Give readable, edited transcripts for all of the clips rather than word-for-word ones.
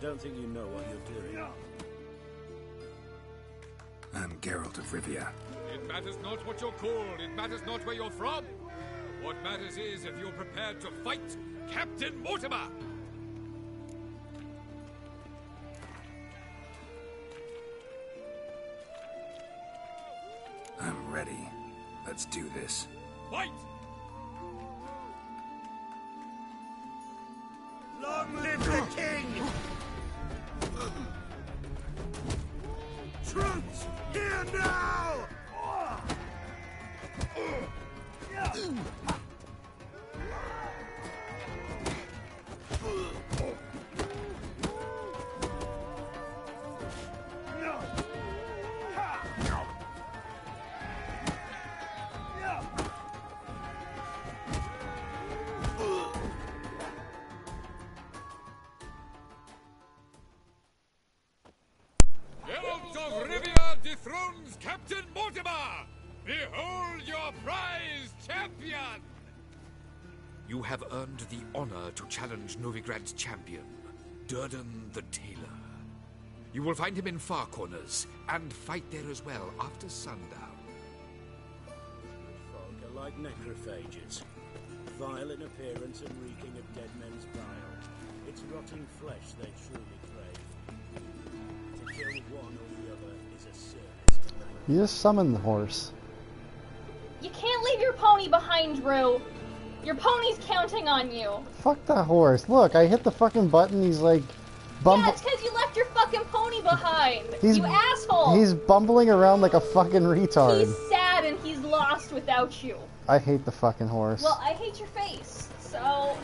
don't think you know what you're doing. I'm Geralt of Rivia. It matters not what you're called. It matters not where you're from. What matters is if you're prepared to fight Captain Mortimer. I'm ready. Let's do this. Fight! Long live the king! Troops, here now! Geralt of Rivia dethrones Captain Mortimer! Behold your prize champion! You have earned the honor to challenge Novigrad's champion, Durden the Tailor. You will find him in Far Corners, and fight there as well after sundown. Folk are like necrophages. Vile in appearance and reeking of dead men's bile. It's rotting flesh they truly crave. To kill one or the other is a service to man. You just summoned the horse. You can't leave your pony behind, Rue. Your pony's counting on you. Fuck that horse. Look, I hit the fucking button, he's like... Yeah, it's because you left your fucking pony behind. You asshole. He's bumbling around like a fucking retard. He's sad and he's lost without you. I hate the fucking horse. Well, I hate your face, so...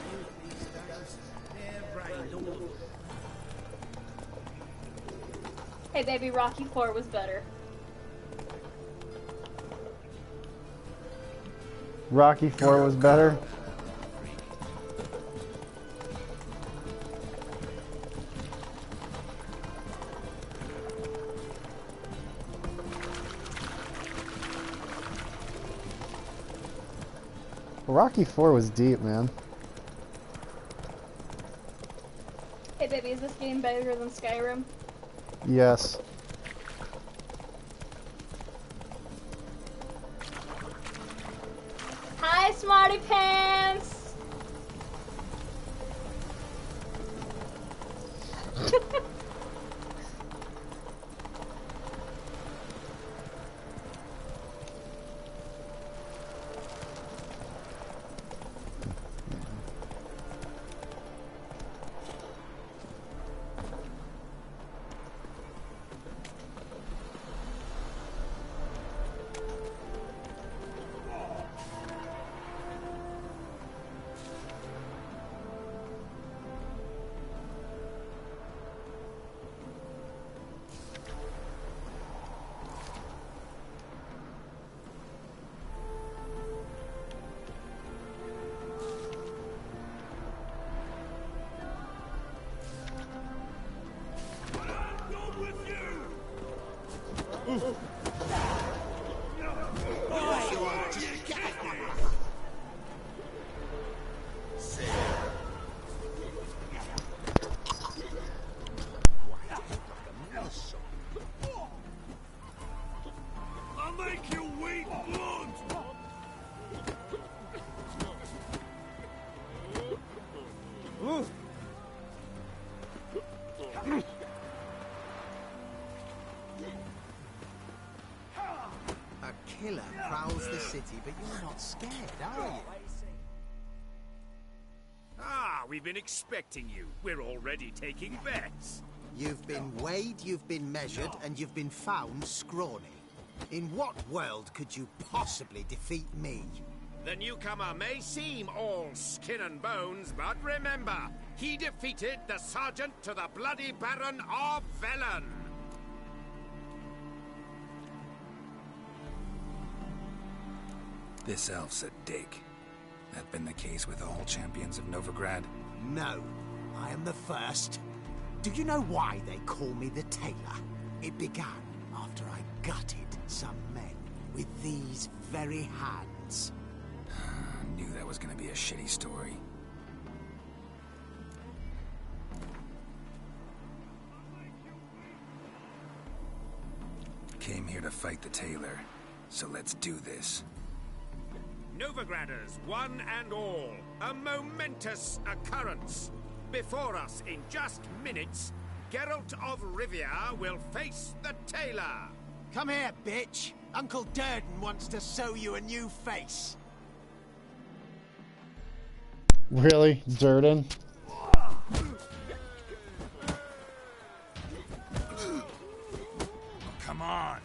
Hey baby, Rocky 4 was better. Rocky 4 was better. Rocky 4 was deep, man. Hey baby, is this game better than Skyrim? Yes. Hi, Smarty Pants! Killer prowls the city, but you're not scared, are you? Ah, we've been expecting you. We're already taking bets. You've been weighed, you've been measured, and you've been found scrawny. In what world could you possibly defeat me? The newcomer may seem all skin and bones, but remember, he defeated the Sergeant to the Bloody Baron of Velen. This elf's a dick. That been the case with all champions of Novigrad? No, I am the first. Do you know why they call me the Tailor? It began after I gutted some men with these very hands. I knew that was gonna be a shitty story. here to fight the tailor, so let's do this. Novigraders, one and all, a momentous occurrence. Before us, in just minutes, Geralt of Rivia will face the tailor. Come here, bitch. Uncle Durden wants to sew you a new face. Really? Durden? Come on!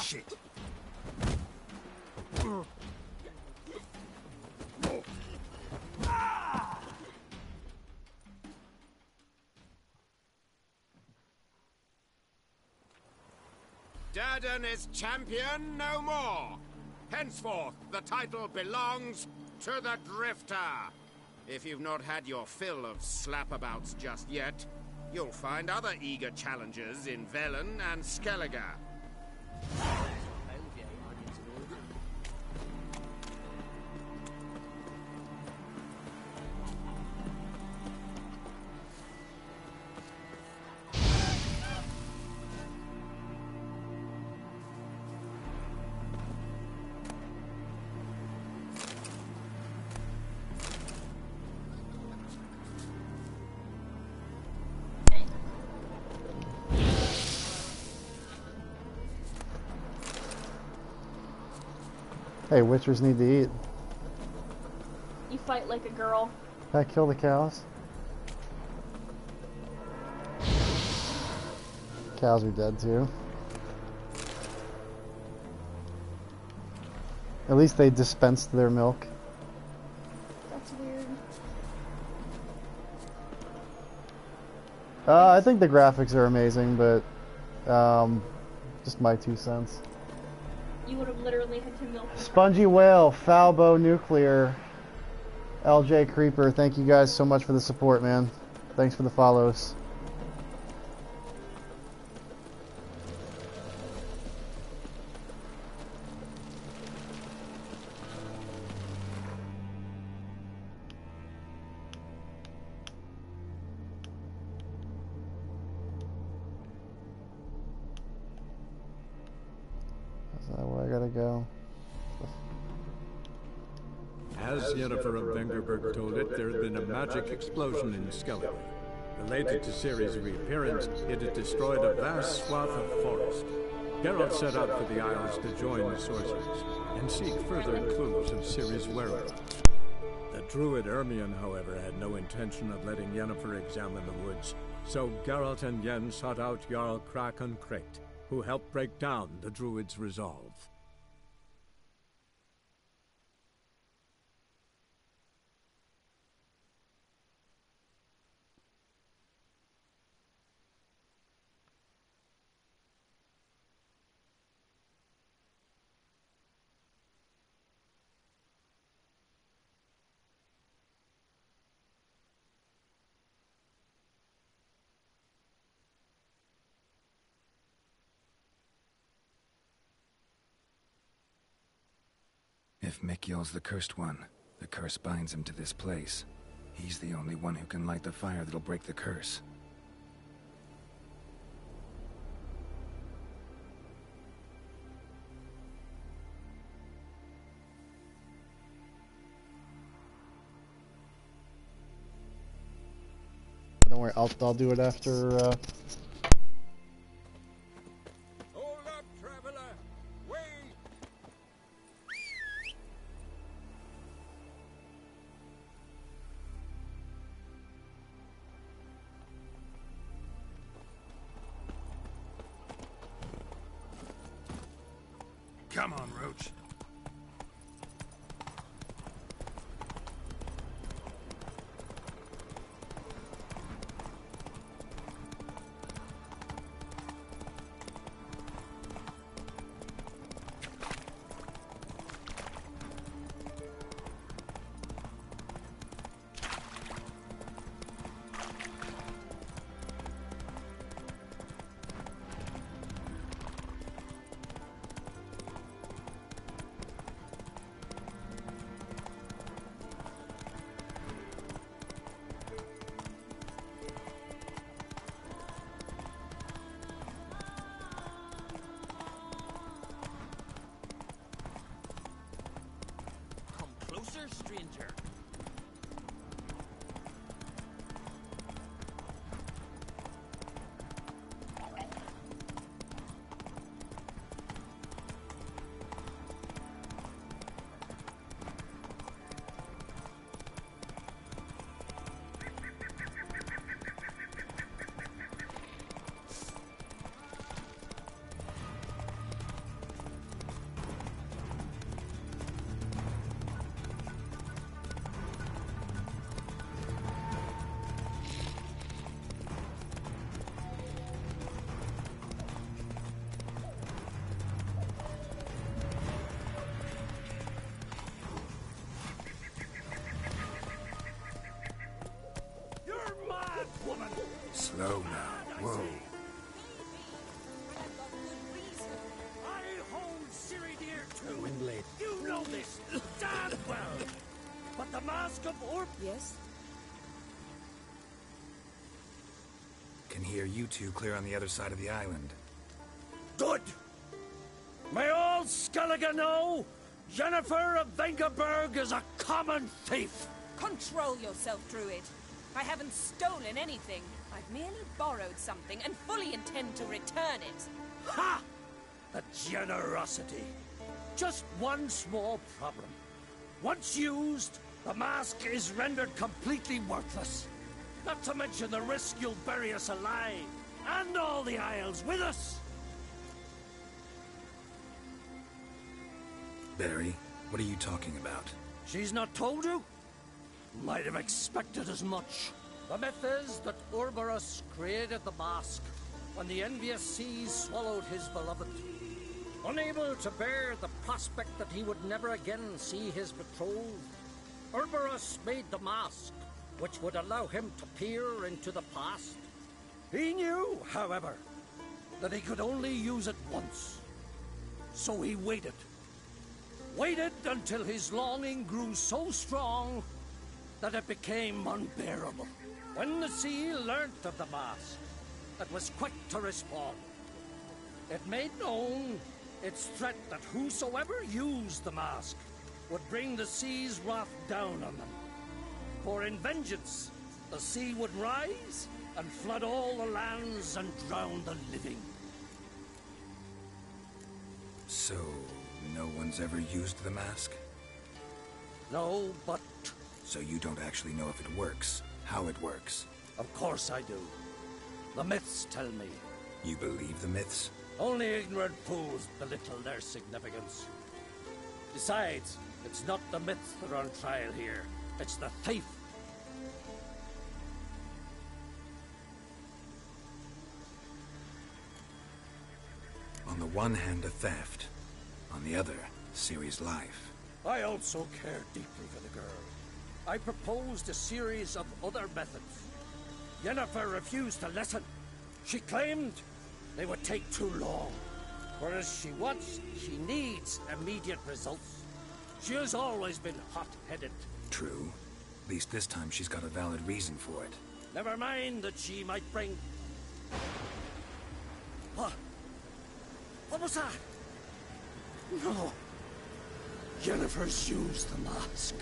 Shit. Durden is champion no more. Henceforth, the title belongs to the Drifter. If you've not had your fill of slapabouts just yet, you'll find other eager challengers in Velen and Skellige. Hey, witchers need to eat. You fight like a girl. Can I kill the cows? Cows are dead too. At least they dispensed their milk. That's weird. I think the graphics are amazing, but just my 2 cents. You would have literally had to milk. Spongy Whale, Falbo Nuclear, LJ Creeper, thank you guys so much for the support, man. Thanks for the follows. Is that where I gotta go? As Yennefer of Vengerberg told it, there had been a magic explosion in Skellige. Related to Ciri's reappearance, it had destroyed a vast swath of forest. Geralt set out for the Isles to join the sorcerers and seek further clues of Ciri's whereabouts. The druid Ermion, however, had no intention of letting Yennefer examine the woods, so Geralt and Yen sought out Jarl Krakon Krekt, who helped break down the druid's resolve. If Mikhail's the cursed one, the curse binds him to this place. He's the only one who can light the fire that'll break the curse. Don't worry, I'll do it after. Hold up, traveler! Wait! Come on, Roach. The Mask of Orb... Yes? Can hear you two clear on the other side of the island. Good! May all Skellige know, Jennifer of Vengerberg is a common thief! Control yourself, Druid. I haven't stolen anything. I've merely borrowed something and fully intend to return it. Ha! The generosity. Just one small problem. Once used, the mask is rendered completely worthless. Not to mention the risk you'll bury us alive, and all the Isles with us. Barry, what are you talking about? She's not told you? Might have expected as much. The myth is that Urberus created the mask when the envious seas swallowed his beloved. Unable to bear the prospect that he would never again see his betrothed, Urberus made the mask, which would allow him to peer into the past. He knew, however, that he could only use it once. So he waited. Waited until his longing grew so strong that it became unbearable. When the sea learnt of the mask, it was quick to respond. It made known its threat that whosoever used the mask would bring the sea's wrath down on them. For in vengeance, the sea would rise and flood all the lands and drown the living. So, no one's ever used the mask? No, but... So you don't actually know if it works, how it works? Of course I do. The myths tell me. You believe the myths? Only ignorant fools belittle their significance. Besides, it's not the myths that are on trial here. It's the thief. On the one hand, a theft. On the other, Ciri's life. I also care deeply for the girl. I proposed a series of other methods. Yennefer refused to listen. She claimed they would take too long. Whereas she needs immediate results. She has always been hot-headed. True. At least this time she's got a valid reason for it. Never mind that she might bring... What? What was that? No. Yennefer's used the mask.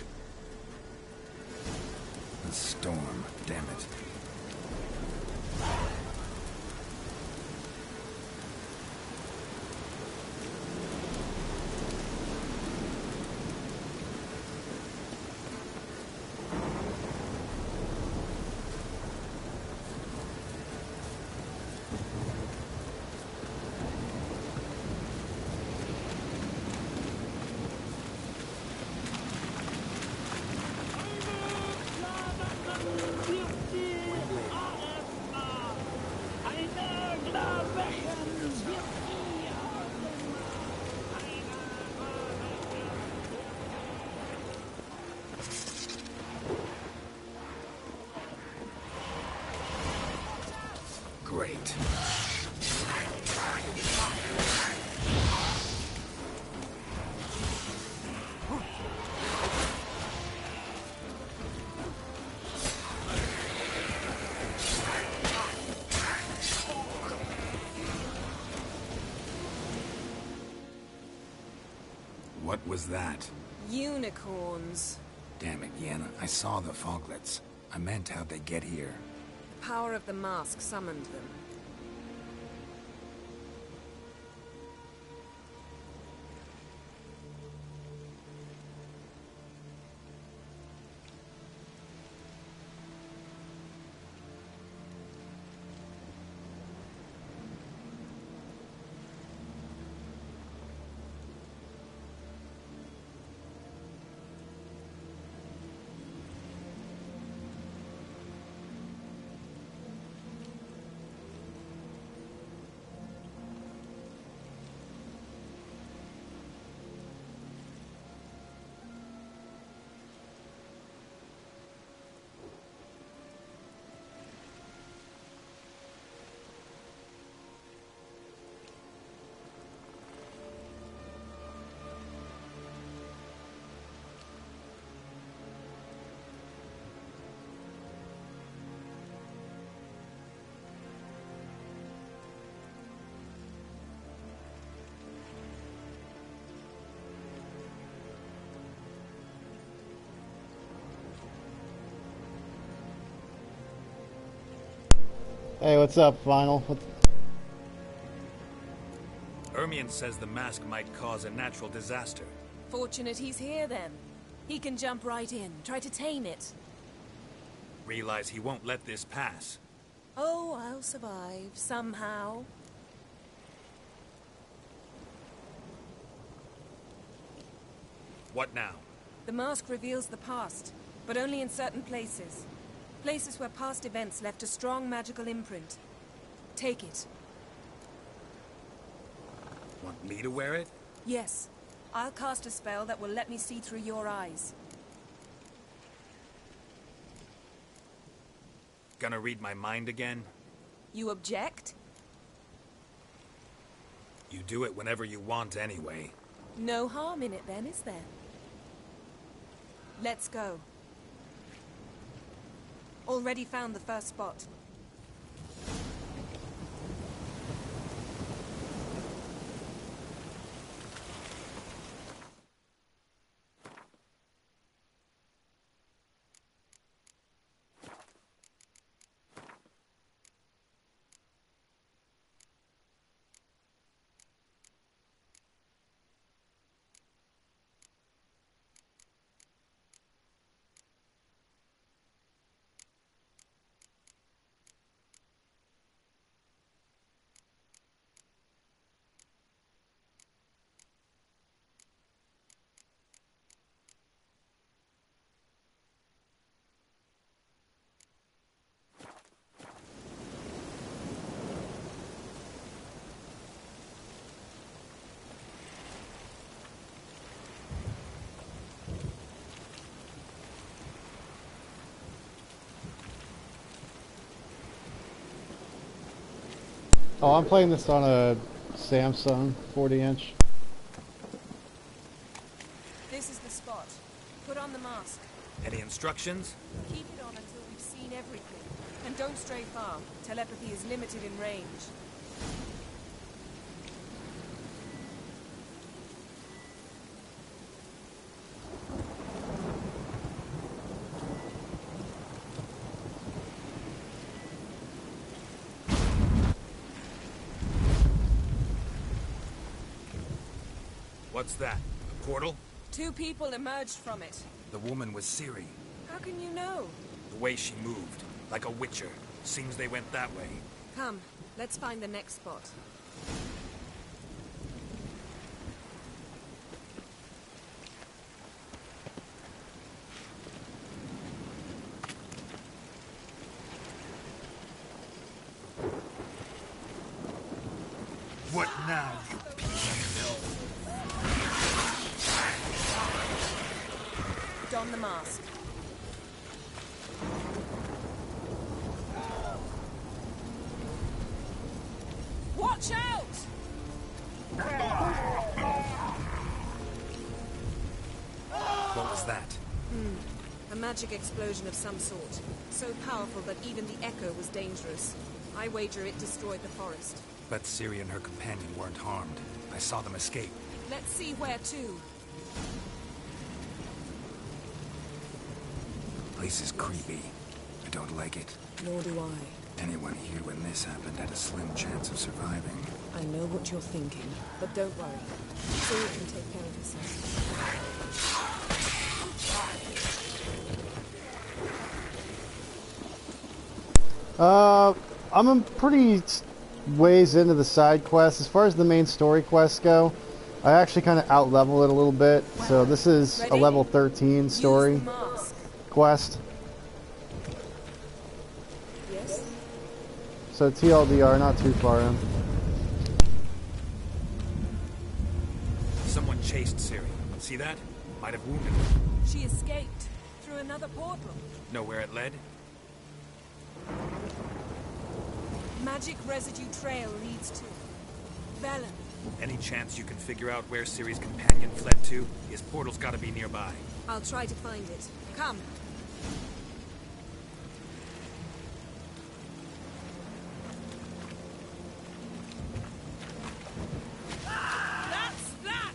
A storm, damn it. Great. What was that? Unicorns. Damn it, Yenna. I saw the foglets. I meant how'd they get here. The power of the mask summoned them. Hey, what's up, Vinyl? Ermion says the mask might cause a natural disaster. Fortunate he's here, then. He can jump right in, try to tame it. Realize he won't let this pass. Oh, I'll survive, somehow. What now? The mask reveals the past, but only in certain places. Places where past events left a strong magical imprint. Take it. Want me to wear it? Yes. I'll cast a spell that will let me see through your eyes. Gonna read my mind again? You object? You do it whenever you want anyway. No harm in it then, is there? Let's go. Already found the first spot. Oh, I'm playing this on a Samsung 40-inch. This is the spot. Put on the mask. Any instructions? Keep it on until we've seen everything. And don't stray far. Telepathy is limited in range. What's that? A portal? 2 people emerged from it. The woman was Ciri. How can you know? The way she moved, like a witcher. Seems they went that way. Come, let's find the next spot. What now, you piece of filth? Don the mask. Watch out! What was that? A magic explosion of some sort. So powerful that even the echo was dangerous. I wager it destroyed the forest. But Ciri and her companion weren't harmed. I saw them escape. Let's see where to. Place is creepy. I don't like it. Nor do I. Anyone here when this happened had a slim chance of surviving. I know what you're thinking, but don't worry. Ciri can take care of herself. I'm a pretty ways into the side quests. As far as the main story quests go, I actually kind of out-level it a little bit. So this is a level 13 story quest. Yes? So TLDR, not too far in. Someone chased Ciri. See that? Might have wounded her. She escaped through another portal. Know where it led? Magic residue trail leads to Velen. Any chance you can figure out where Ciri's companion fled to? His portal's gotta be nearby. I'll try to find it. Come. That's that!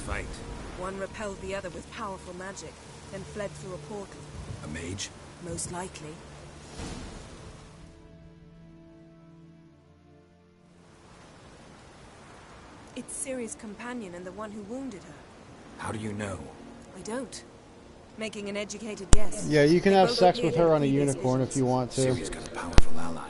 fight? One repelled the other with powerful magic, then fled through a portal. A mage? Most likely. It's Ciri's companion and the one who wounded her. How do you know? I don't. Making an educated guess. Yeah, you can They have both sex appeared with her in on a previous unicorn if visions. you want to. Ciri's got a powerful ally.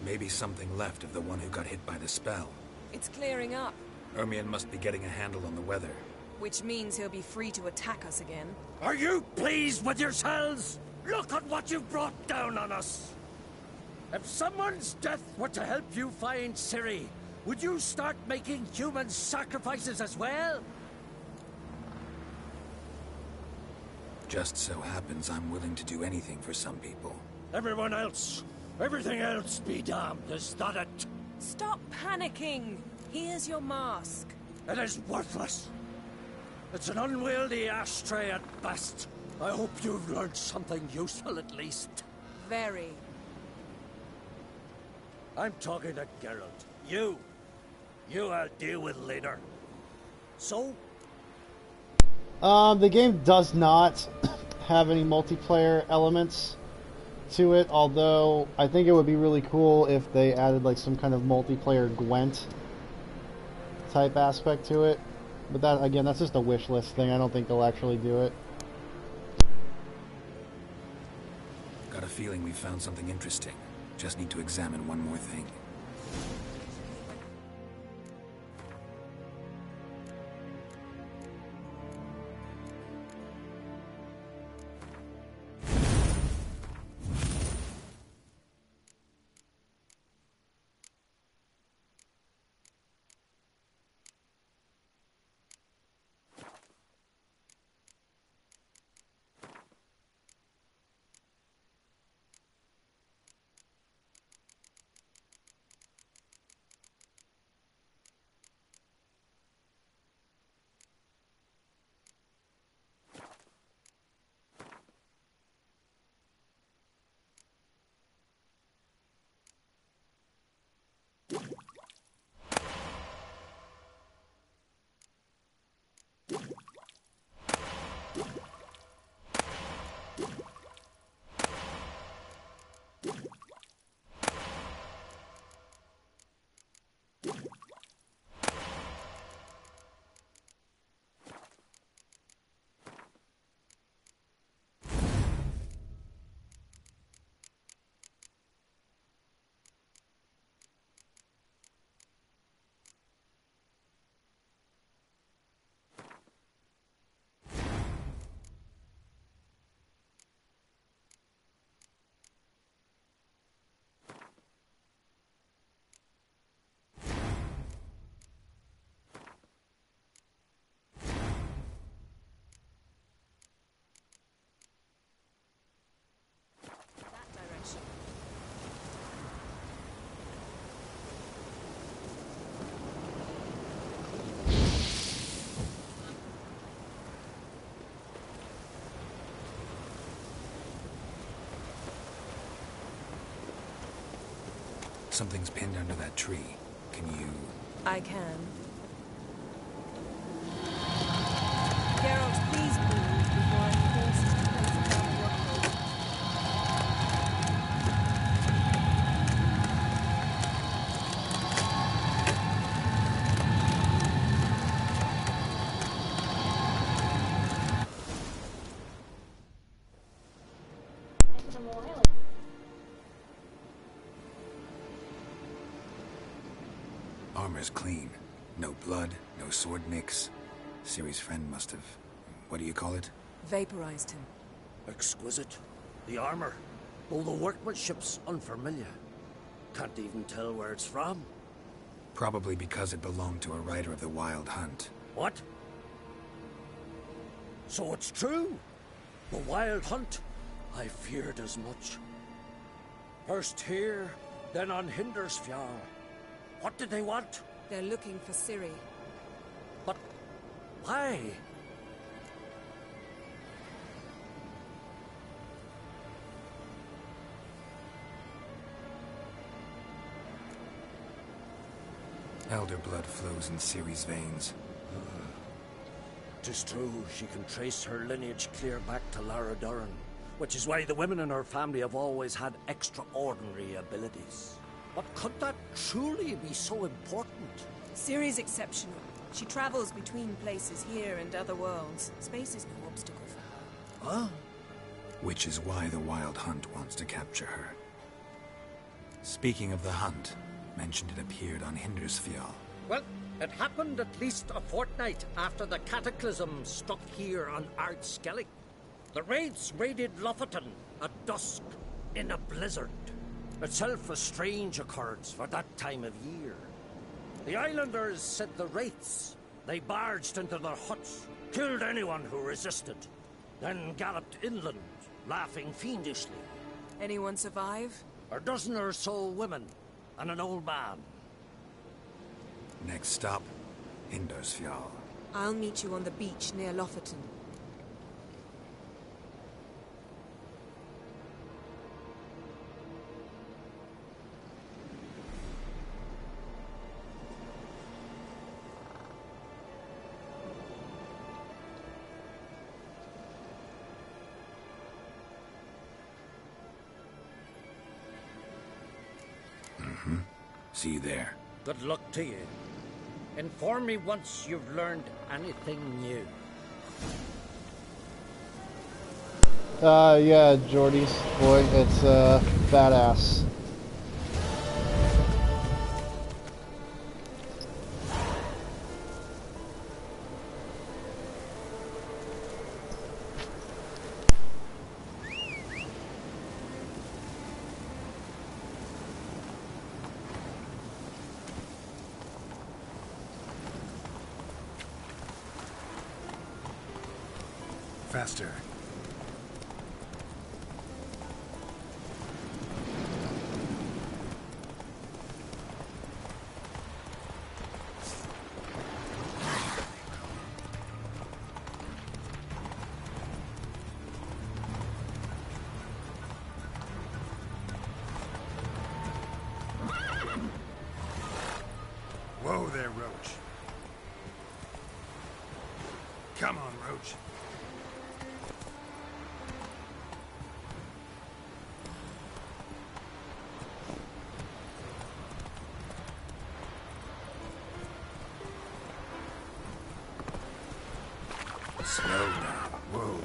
Maybe something left of the one who got hit by the spell. It's clearing up, Ermion must be getting a handle on the weather. which means he'll be free to attack us again. Are you pleased with yourselves? Look at what you've brought down on us! If someone's death were to help you find Ciri, would you start making human sacrifices as well? Just so happens I'm willing to do anything for some people. Everyone else, everything else be damned, is that it? Stop panicking! Here's your mask. It is worthless. It's an unwieldy ashtray at best. I hope you've learned something useful at least. Very. I'm talking to Geralt. You I'll deal with later. So? The game does not have any multiplayer elements to it, although I think it would be really cool if they added like some kind of multiplayer Gwent type aspect to it. But that, again, that's just a wish list thing. I don't think they'll actually do it. Got a feeling we found something interesting. Just need to examine one more thing. That direction. Something's pinned under that tree. Can you... I can. Geralt, please move before I'm forced to place it down the rock. Armor's clean. No blood, no sword nicks. Ciri's friend must have... What do you call it? Vaporized him. Exquisite. The armor, though the workmanship's unfamiliar. Can't even tell where it's from. Probably because it belonged to a rider of the Wild Hunt. What? So it's true? The Wild Hunt? I feared as much. First here, then on Hindersfjall. What did they want? They're looking for Ciri. But why? Elder blood flows in Ciri's veins. 'Tis true, she can trace her lineage clear back to Lara Duran, which is why the women in her family have always had extraordinary abilities. But could that truly be so important? Ciri's exceptional. She travels between places here and other worlds. Space is no obstacle for her. Huh? Which is why the Wild Hunt wants to capture her. Speaking of the hunt, mentioned it appeared on Hindersfjall. Well, it happened at least a fortnight after the cataclysm struck here on Ardskellig. The raids raided Lofoten at dusk in a blizzard. Itself a strange occurrence for that time of year. The islanders said the wraiths. They barged into their huts, killed anyone who resisted, then galloped inland, laughing fiendishly. Anyone survive? A dozen or so women and an old man. Next stop, Hindersfjall. I'll meet you on the beach near Lofoten. See you there. Good luck to you. Inform me once you've learned anything new. Yeah, Jordy's boy, it's, badass. Faster. Whoa there, Roach. Come on, Roach. Slow down. Whoa.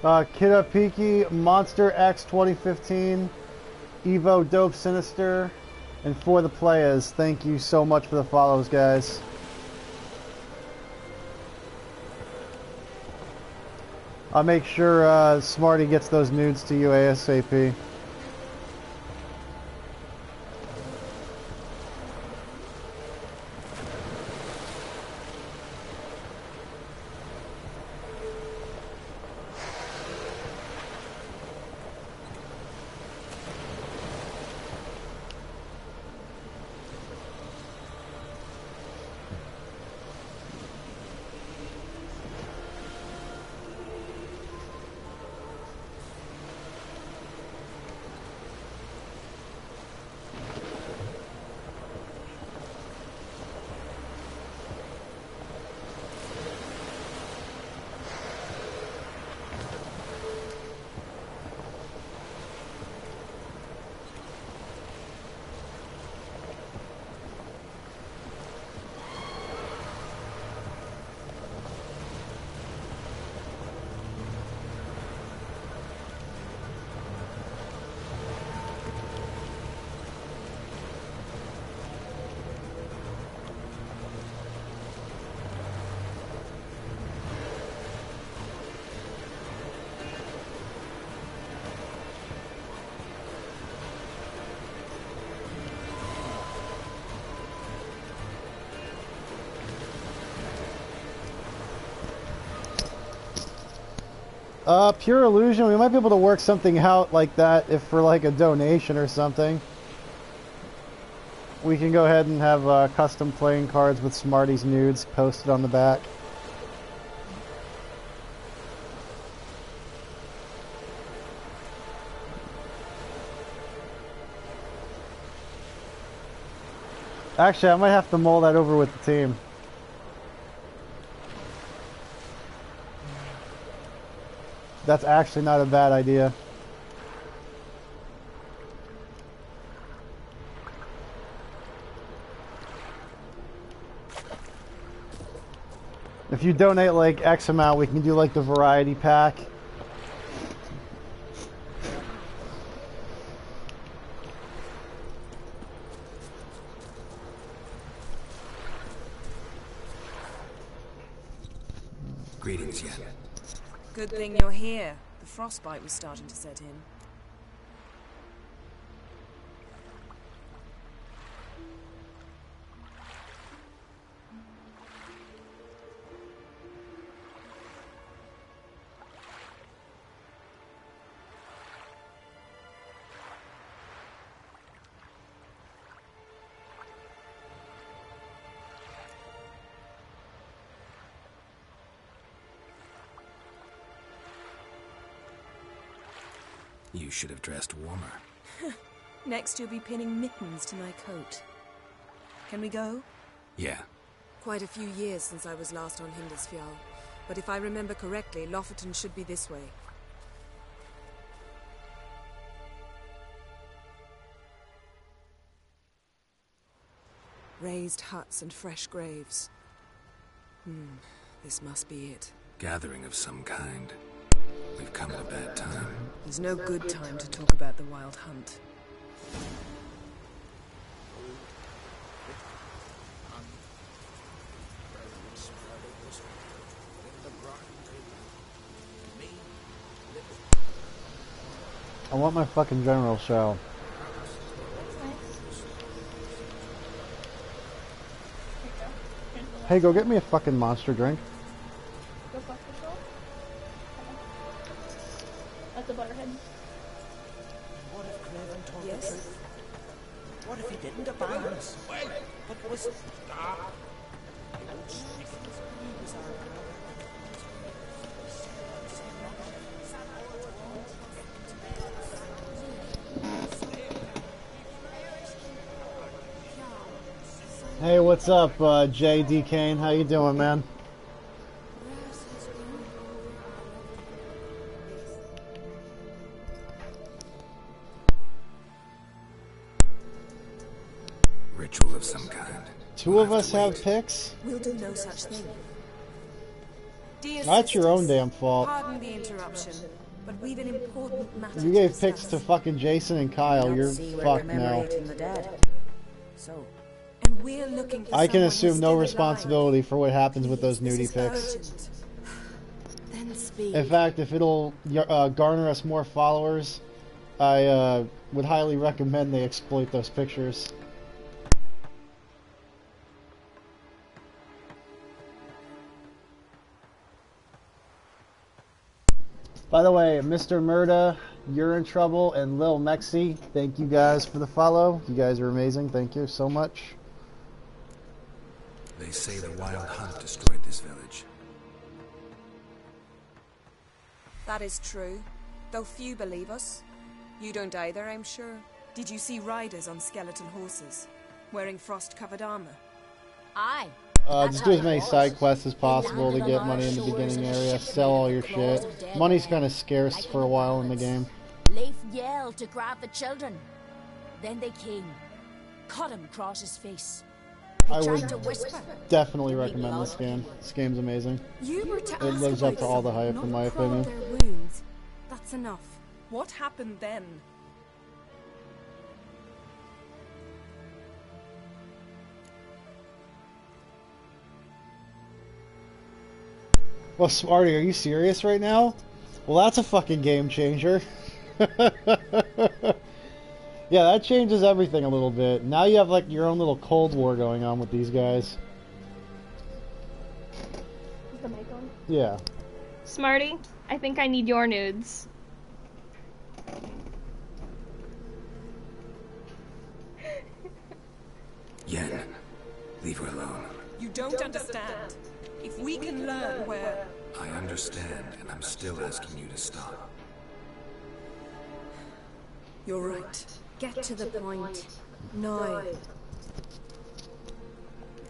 Kidda Piki, Monster X 2015, Evo Dope Sinister, and For the Players. Thank you so much for the follows, guys. I'll make sure Smarty gets those nudes to you ASAP. Pure illusion. We might be able to work something out like that if for like a donation or something. We can go ahead and have custom playing cards with Smarty's nudes posted on the back. Actually, I might have to mull that over with the team. That's actually not a bad idea. If you donate like X amount, we can do like the variety pack. Greetings, Yen. Good thing you're here. The frostbite was starting to set in. You should have dressed warmer. Next you'll be pinning mittens to my coat. Can we go? Yeah. Quite a few years since I was last on Hindersfjall, but if I remember correctly, Lofoten should be this way. Raised huts and fresh graves. This must be it. Gathering of some kind. We've come at a bad time. There's no good time to talk about the Wild Hunt. I want my fucking general shell. Hey, go get me a fucking monster drink. Go fuck yourself. That's a butterhead. What if Craven told the truth? What if he didn't abandon us? But was... Hey, what's up, J.D. Kane? How you doing, man? Ritual of some kind. Two of us have picks? We'll do no such thing. Dear That's your own sisters, damn fault. Pardon the interruption, but we've an important matter You to gave discuss. picks to fucking Jason and Kyle. You're fucked now. So, and we're looking for I can someone assume who's no still responsibility for what happens with those alive. nudie This is pics. urgent. Then speak. In fact, if it'll garner us more followers, I would highly recommend they exploit those pictures. By the way, Mr. Murda, You're in Trouble, and Lil Mexi, thank you guys for the follow. You guys are amazing. Thank you so much. They say the Wild Hunt destroyed this village. That is true, though few believe us. You don't either, I'm sure. Did you see riders on skeleton horses, wearing frost-covered armor? Aye. Just do as many side quests as possible to get money in the beginning area. Sell all your shit. Money's kind of scarce for a while in the game. Leif yelled to grab the children. Then they came. Cut him across his face. He I tried would to whisper. definitely recommend this game. This game's amazing. You were to It ask lives about up to all the hype, someone, in not my crawl opinion. their wounds. That's enough. What happened then? Well, Smarty, are you serious right now? Well, that's a fucking game changer. Yeah, that changes everything a little bit. Now you have like your own little Cold War going on with these guys. Is the mic on? Yeah. Smarty, I think I need your nudes. Yen, leave her alone. You don't understand. If we can learn where... I understand, and I'm still asking you to stop. You're right. Get to the point. No.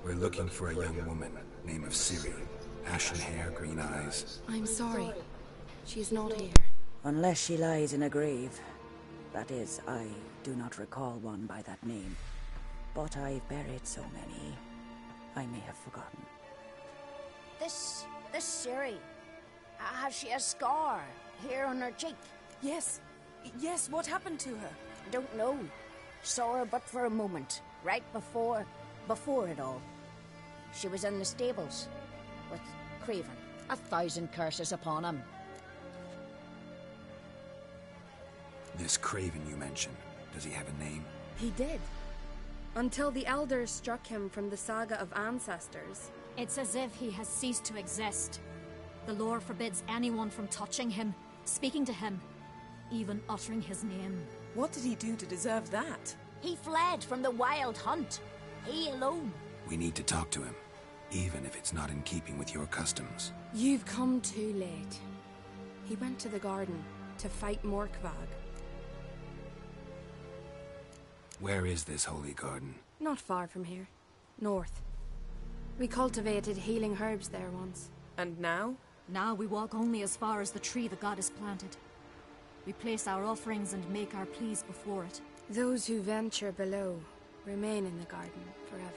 We're looking for a young woman, name of Ciri. Ashen hair, green eyes. I'm sorry. She's not here. Unless she lies in a grave. That is, I do not recall one by that name. But I've buried so many, I may have forgotten. This Ciri, has she a scar here on her cheek? Yes. Yes, what happened to her? Don't know. Saw her but for a moment, right before it all. She was in the stables with Craven. 1,000 curses upon him. This Craven you mentioned, does he have a name? He did. Until the elders struck him from the saga of ancestors. It's as if he has ceased to exist. The lore forbids anyone from touching him, speaking to him, even uttering his name. What did he do to deserve that? He fled from the wild hunt. He alone. We need to talk to him, even if it's not in keeping with your customs. You've come too late. He went to the garden to fight Morkvag. Where is this holy garden? Not far from here. North. We cultivated healing herbs there once. And now? Now we walk only as far as the tree the goddess planted. We place our offerings and make our pleas before it. Those who venture below remain in the garden forever.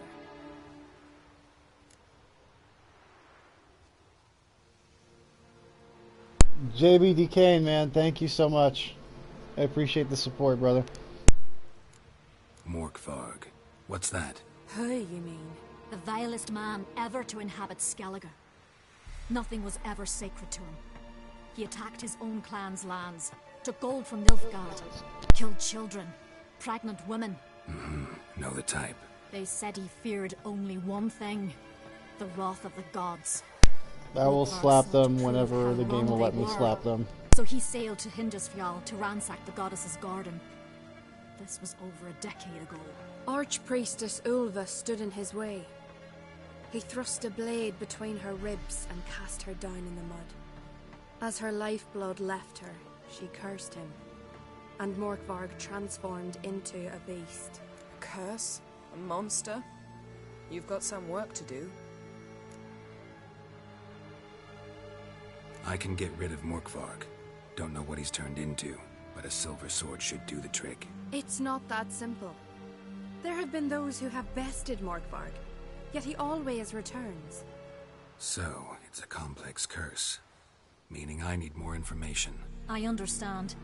JBD Kane, man, thank you so much. I appreciate the support, brother. Morkvarg. What's that? Who, you mean? The vilest man ever to inhabit Skellige. Nothing was ever sacred to him. He attacked his own clan's lands, took gold from Nilfgaard, killed children, pregnant women. Know the type. They said he feared only one thing, the wrath of the gods. I will slap them whenever the game will let me slap them. So he sailed to Hindisfjall to ransack the goddess's garden. This was over a decade ago. Archpriestess Ulva stood in his way. He thrust a blade between her ribs and cast her down in the mud. As her lifeblood left her, she cursed him, and Morkvarg transformed into a beast. A curse? A monster? You've got some work to do. I can get rid of Morkvarg. Don't know what he's turned into, but a silver sword should do the trick. It's not that simple. There have been those who have bested Morkvarg, yet he always returns. So, it's a complex curse. Meaning I need more information. I understand,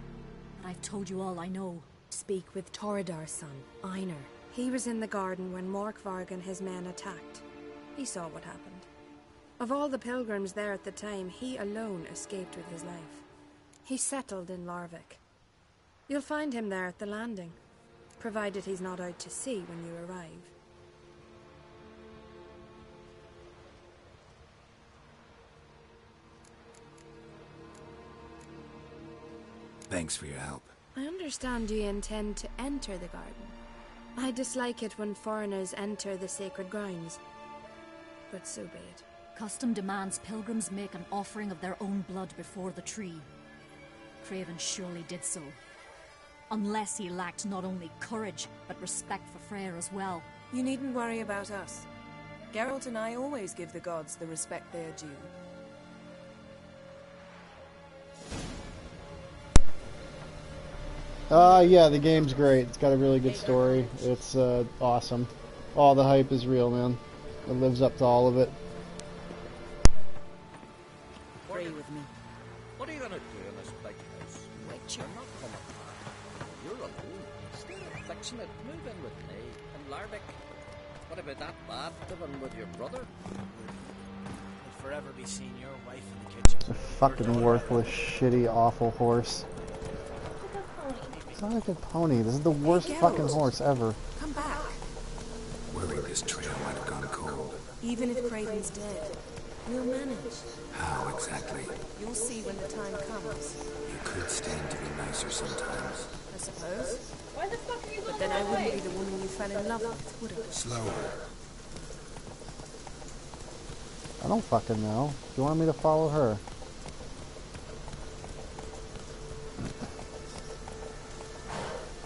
but I've told you all I know. Speak with Toradar's son, Einar. He was in the garden when Morkvarg and his men attacked. He saw what happened. Of all the pilgrims there at the time, he alone escaped with his life. He settled in Larvik. You'll find him there at the landing, provided he's not out to sea when you arrive. Thanks for your help. I understand you intend to enter the garden. I dislike it when foreigners enter the sacred grounds, but so be it. Custom demands pilgrims make an offering of their own blood before the tree. Craven surely did so. Unless he lacked not only courage, but respect for Freyr as well. You needn't worry about us. Geralt and I always give the gods the respect they are due. Yeah, the game's great. It's got a really good story. It's awesome. All the hype is real, man. It lives up to all of it. Pray with me. What are you gonna do in this big house? Wait, you're not coming back. You're alone. Stay fixing it. Move in with me. And Larvik. What about that bad living with your brother? I'll forever be seeing your wife in the kitchen. A fucking worthless, shitty, awful horse. It's not a good pony. This is the worst fucking horse ever. Come back. Worried this trail might have gone cold. Even if Craven's dead, We'll manage. How exactly? You'll see when the time comes. You could stand to be nicer sometimes. I suppose. Why the fuck are you going But then I that wouldn't way? be the woman you fell in love with, would I? Slower. I don't fucking know. Do you want me to follow her?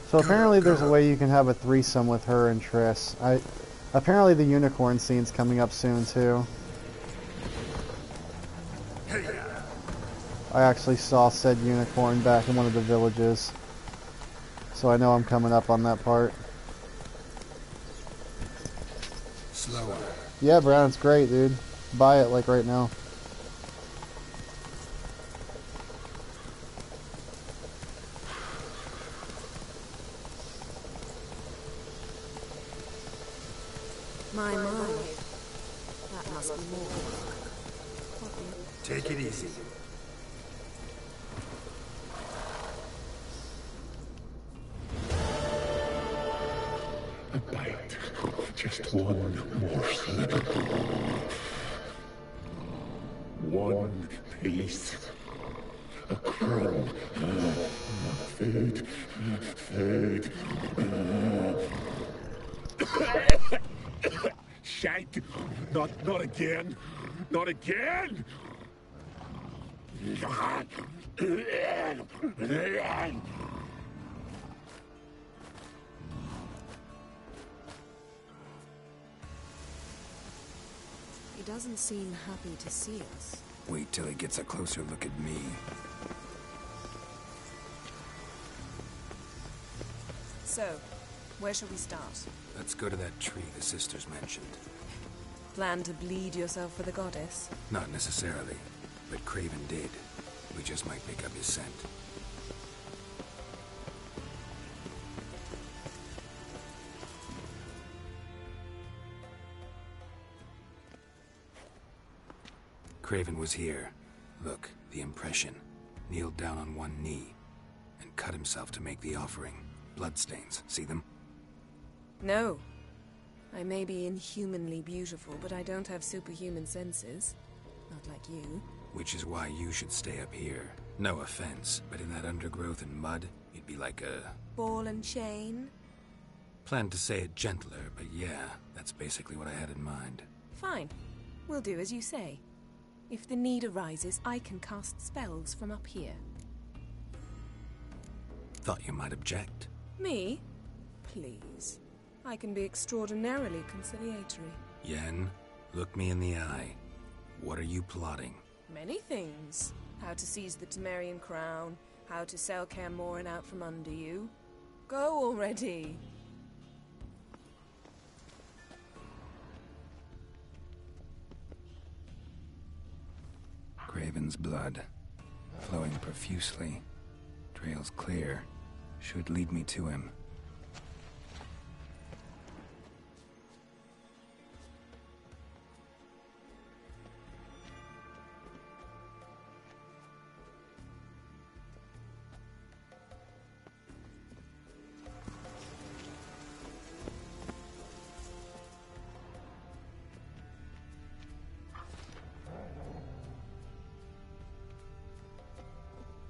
So apparently there's a way you can have a threesome with her and Triss. Apparently the unicorn scene's coming up soon too. I actually saw said unicorn back in one of the villages. So I know I'm coming up on that part. Slower. Yeah, Brown, it's great, dude. Buy it like right now. My. That must be more work. Take it easy. A bite. Just one morsel. One piece. A crumb. Food. Food. Shite. Not again. Not again. He doesn't seem happy to see us. Wait till he gets a closer look at me. So, where shall we start? Let's go to that tree the sisters mentioned. Plan to bleed yourself for the goddess? Not necessarily, but Craven did. We just might pick up his scent. Craven was here. Look, the impression. Kneeled down on one knee and cut himself to make the offering. Bloodstains, see them? No. I may be inhumanly beautiful, but I don't have superhuman senses. Not like you. Which is why you should stay up here. No offense, but in that undergrowth and mud, you'd be like a... Ball and chain? Planned to say it gentler, but yeah, that's basically what I had in mind. Fine. We'll do as you say. If the need arises, I can cast spells from up here. Thought you might object. Me? Please. I can be extraordinarily conciliatory. Yen, look me in the eye. What are you plotting? Many things. How to seize the Temerian crown, how to sell Kaer Morhen out from under you. Go already! Craven's blood, flowing profusely. Trails clear. Should lead me to him.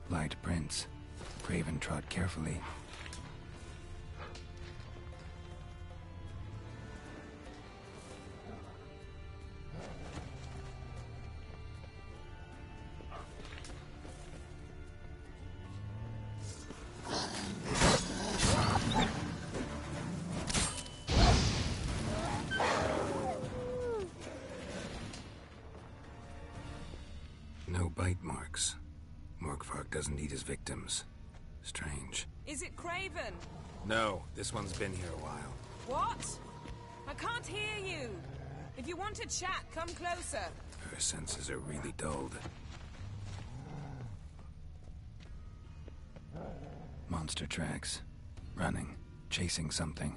Light prints. Craven trod carefully. No bite marks. Morkvark doesn't eat his victims. Strange. Is it Craven? No, this one's been here a while. What? I can't hear you. If you want to chat, come closer. Her senses are really dulled. Monster tracks. Running. Chasing something.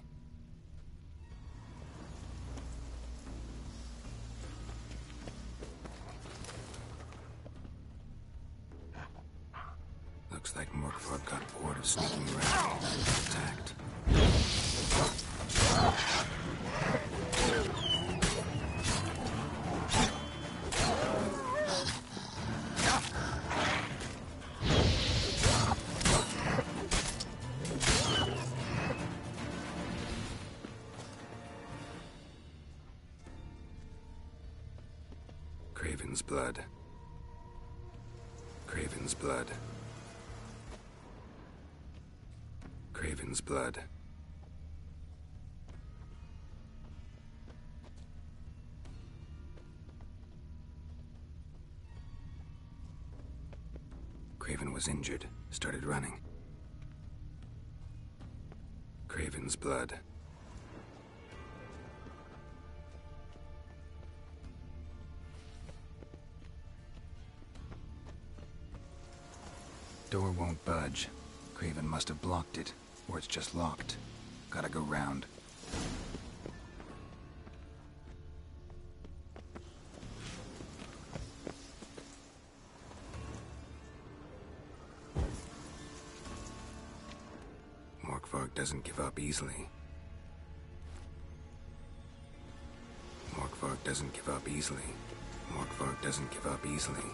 Looks like Morkvark got bored of sneaking around and attacked. Craven's blood. Craven's blood. Craven's blood. Craven was injured, started running. Craven's blood. Door won't budge. Craven must have blocked it, or it's just locked. Gotta go round. Morkvarg doesn't give up easily. Morkvarg doesn't give up easily. Morkvarg doesn't give up easily.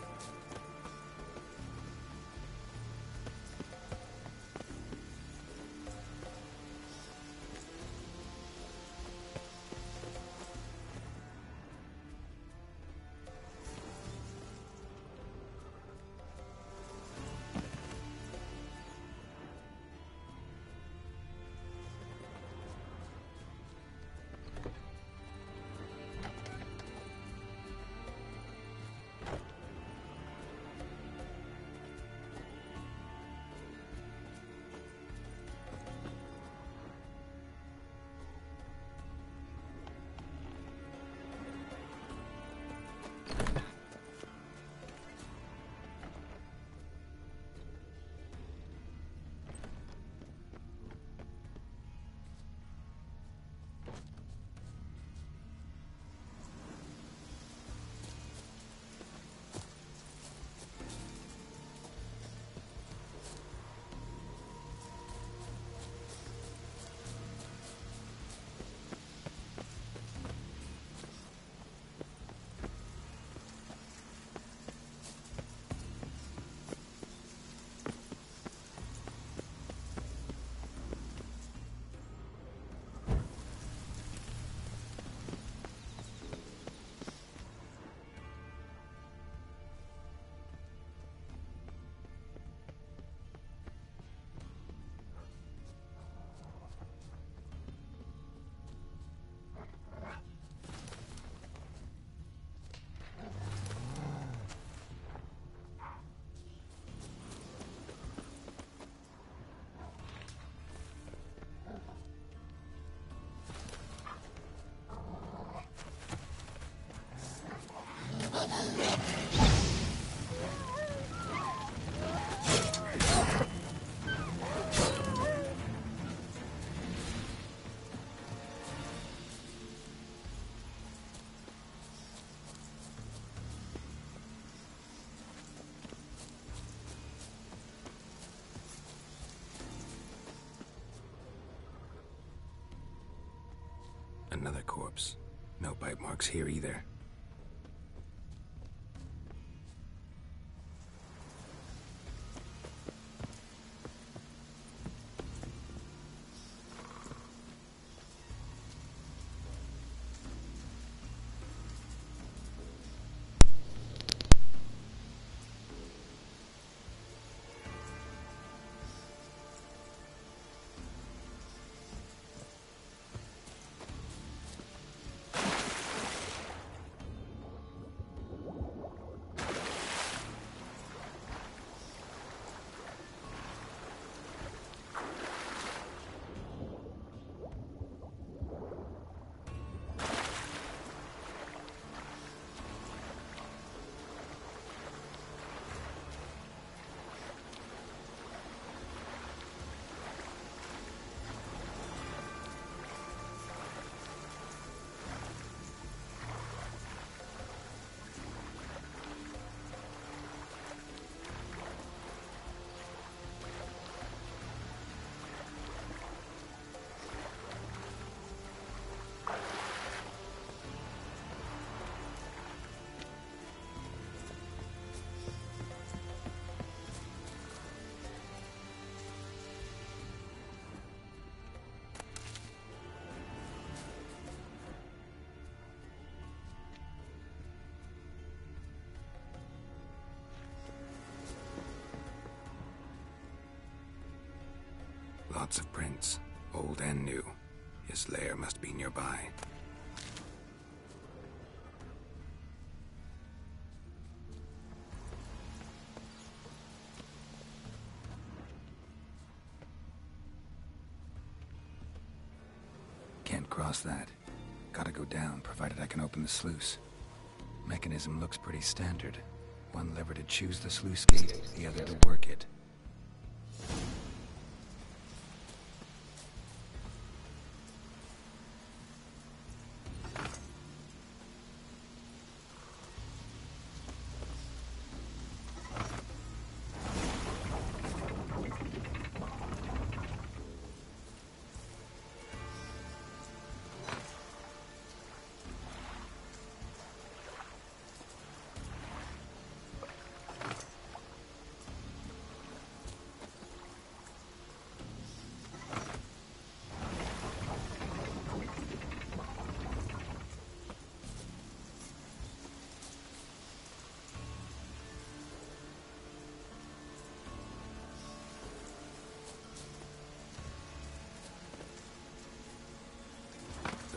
Another corpse. No bite marks here either. Lots of prints, old and new. His lair must be nearby. Can't cross that. Gotta go down, provided I can open the sluice. Mechanism looks pretty standard. One lever to choose the sluice gate, the other to work it.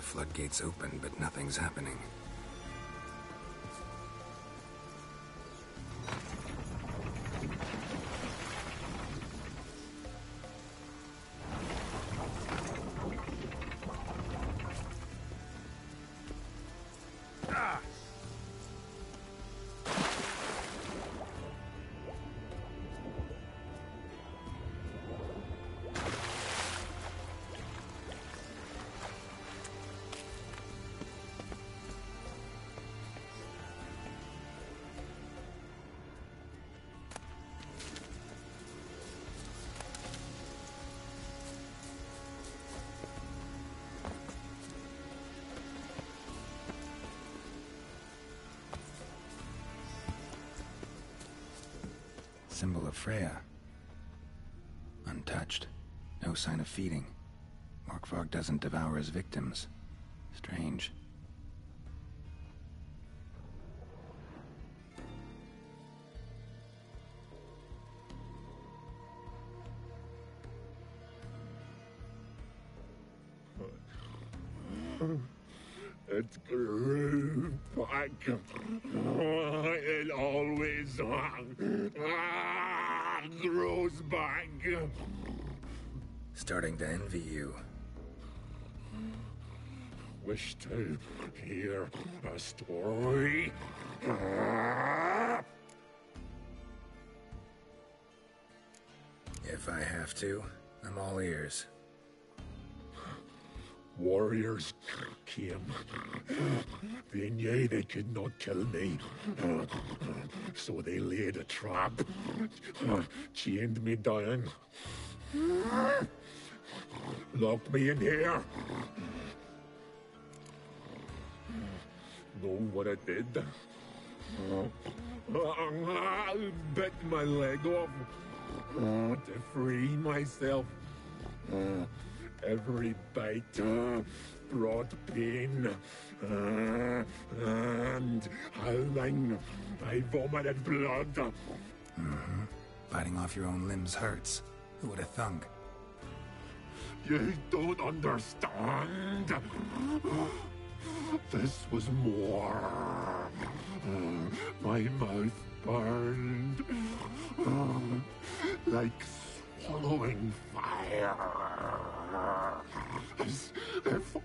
Floodgates open, but nothing's happening. Symbol of Freya. Untouched. No sign of feeding. Morkvarg doesn't devour his victims. Strange. It grew back. It always grows back. Starting to envy you. Wish to hear a story? If I have to, I'm all ears. Warriors came. They knew they could not kill me. So they laid a trap. Chained me down. Locked me in here. Know what I did? Bit my leg off to free myself. Every bite brought pain, and howling, I vomited blood. Mm-hmm. Biting off your own limbs hurts. Who would have thunk? You don't understand. This was more. My mouth burned like swallowing fire. As if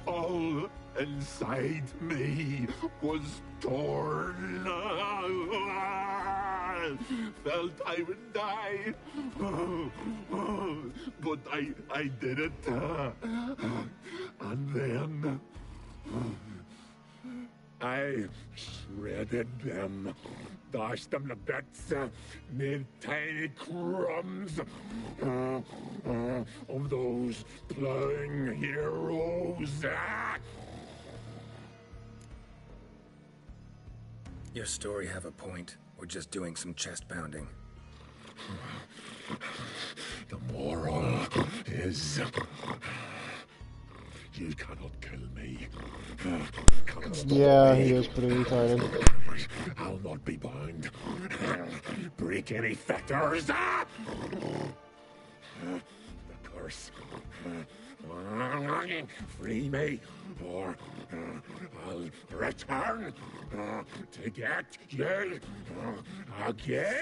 all inside me was torn. Felt I would die. But I did it. And then I shredded them, dashed them to bits, made tiny crumbs of those plowing heroes. Your story have a point, or just doing some chest pounding? The moral is... you cannot kill me. Cannot stop yeah, me. he is pretty retarded. I'll not be bound. Break any fetters. The curse. Free me, or I'll return to get you again.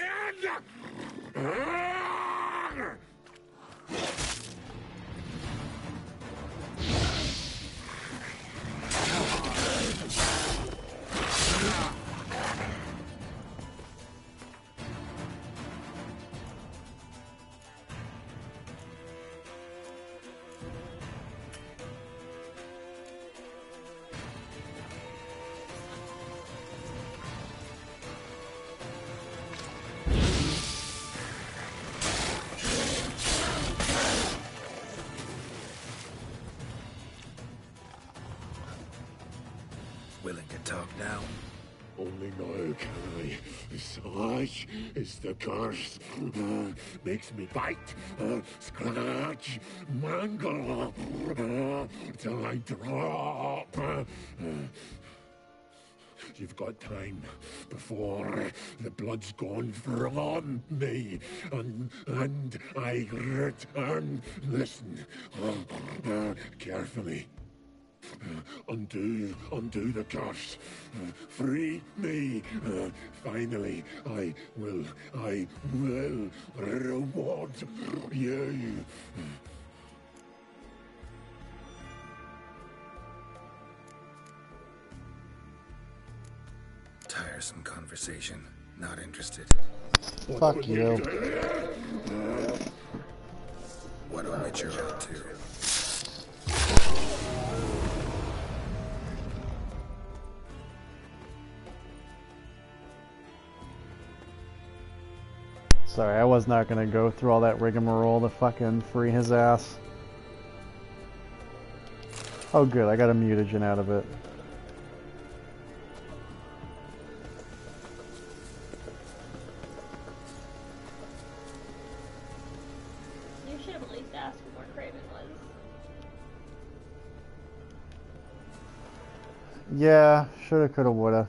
Willing to talk now? Only now can I. Such is the curse. Makes me bite, scratch, mangle, till I drop. You've got time before the blood's gone from me, and I return. Listen, carefully. Undo the curse. Free me. Finally, I will reward you. Tiresome conversation. Not interested. Fuck you. What a witch you're up to. Sorry, I was not gonna go through all that rigmarole to fucking free his ass. Oh good, I got a mutagen out of it. You should have at least asked where Craven was. Yeah, shoulda, coulda, woulda.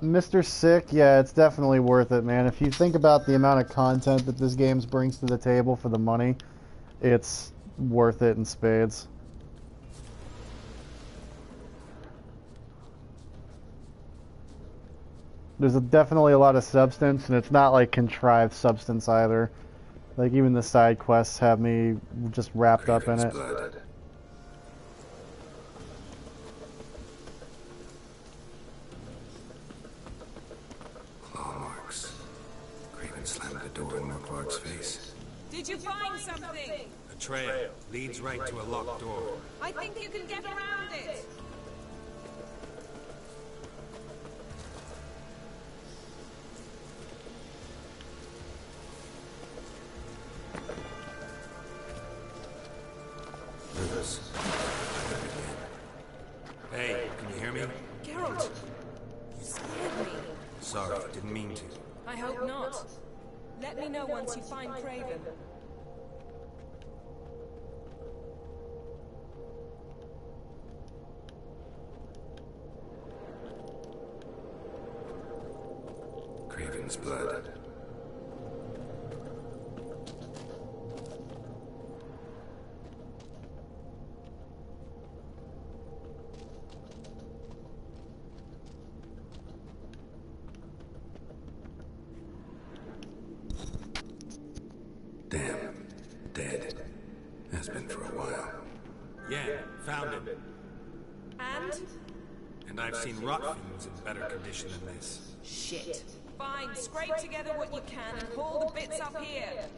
Mr. Sick, yeah, it's definitely worth it, man. If you think about the amount of content that this game brings to the table for the money, it's worth it in spades. There's definitely a lot of substance, and it's not like contrived substance either. Like, even the side quests have me just wrapped up in it. Blood. Slammed the door in Morkvarg's face. Did you find something? A trail leads right to a locked door. I think you can get around it. Rivers. Hey, can you hear me? Geralt, you scared me. Sorry, didn't mean to. I hope not. Let me know once you find Craven. Craven's blood. Damn. Dead. Has been for a while. Yeah, found him. And I've seen rot fumes in better condition than this. Shit. Fine, scrape together what you can and haul the bits up here.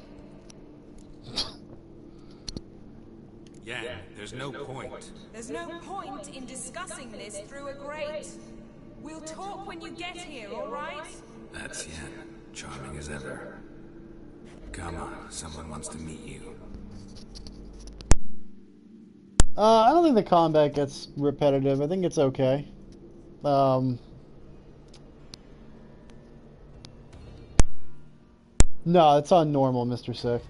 Yeah, there's no point. There's no point in discussing this through a grate. We'll talk when you get here, alright? That's Yen. Charming as ever. Come on, someone wants to meet you. I don't think the combat gets repetitive. I think it's okay. No, it's on normal, Mr. Sick.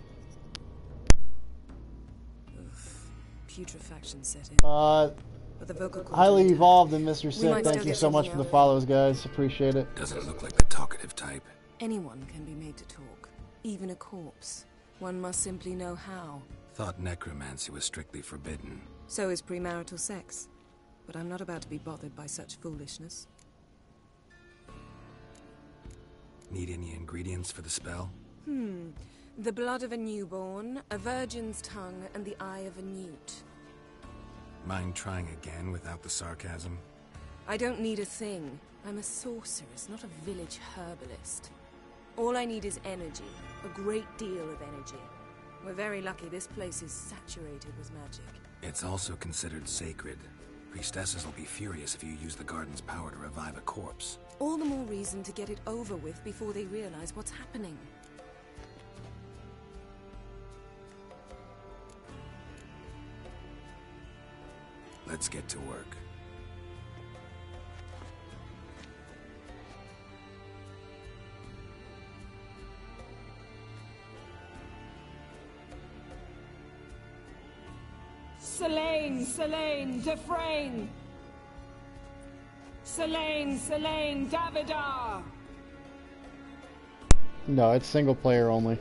Putrefaction set in. But the vocal cords highly are intact. evolved and Mr. We Sick, might thank still you get so much something for the out of it. follows, guys. Appreciate it. Doesn't look like the talkative type. Anyone can be made to talk, even a corpse. One must simply know how. Thought necromancy was strictly forbidden. So is premarital sex. But I'm not about to be bothered by such foolishness. Need any ingredients for the spell? The blood of a newborn, a virgin's tongue, and the eye of a newt. Mind trying again without the sarcasm? I don't need a thing. I'm a sorceress, not a village herbalist. All I need is energy. A great deal of energy. We're very lucky this place is saturated with magic. It's also considered sacred. Priestesses will be furious if you use the garden's power to revive a corpse. All the more reason to get it over with before they realize what's happening. Let's get to work. Selene, Defrain! Selene, Davidar! No, it's single player only.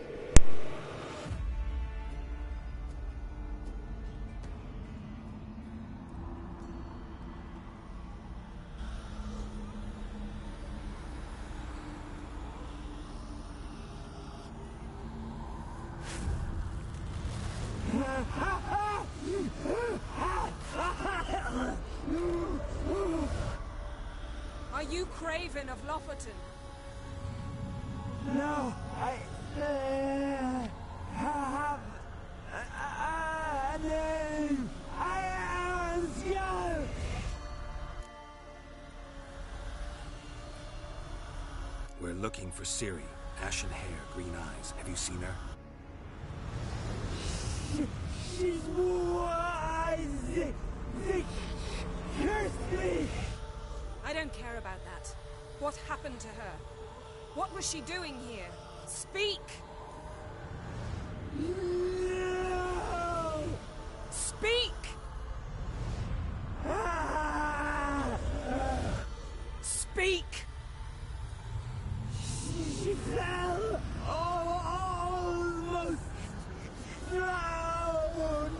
Are you Craven of Lofferton? No, I have a name. I am Skull. We're looking for Ciri. Ashen hair, green eyes. Have you seen her? She's wise. They cursed me. I don't care about that. What happened to her? What was she doing here? Speak! No. Speak! Speak! She fell almost drowned.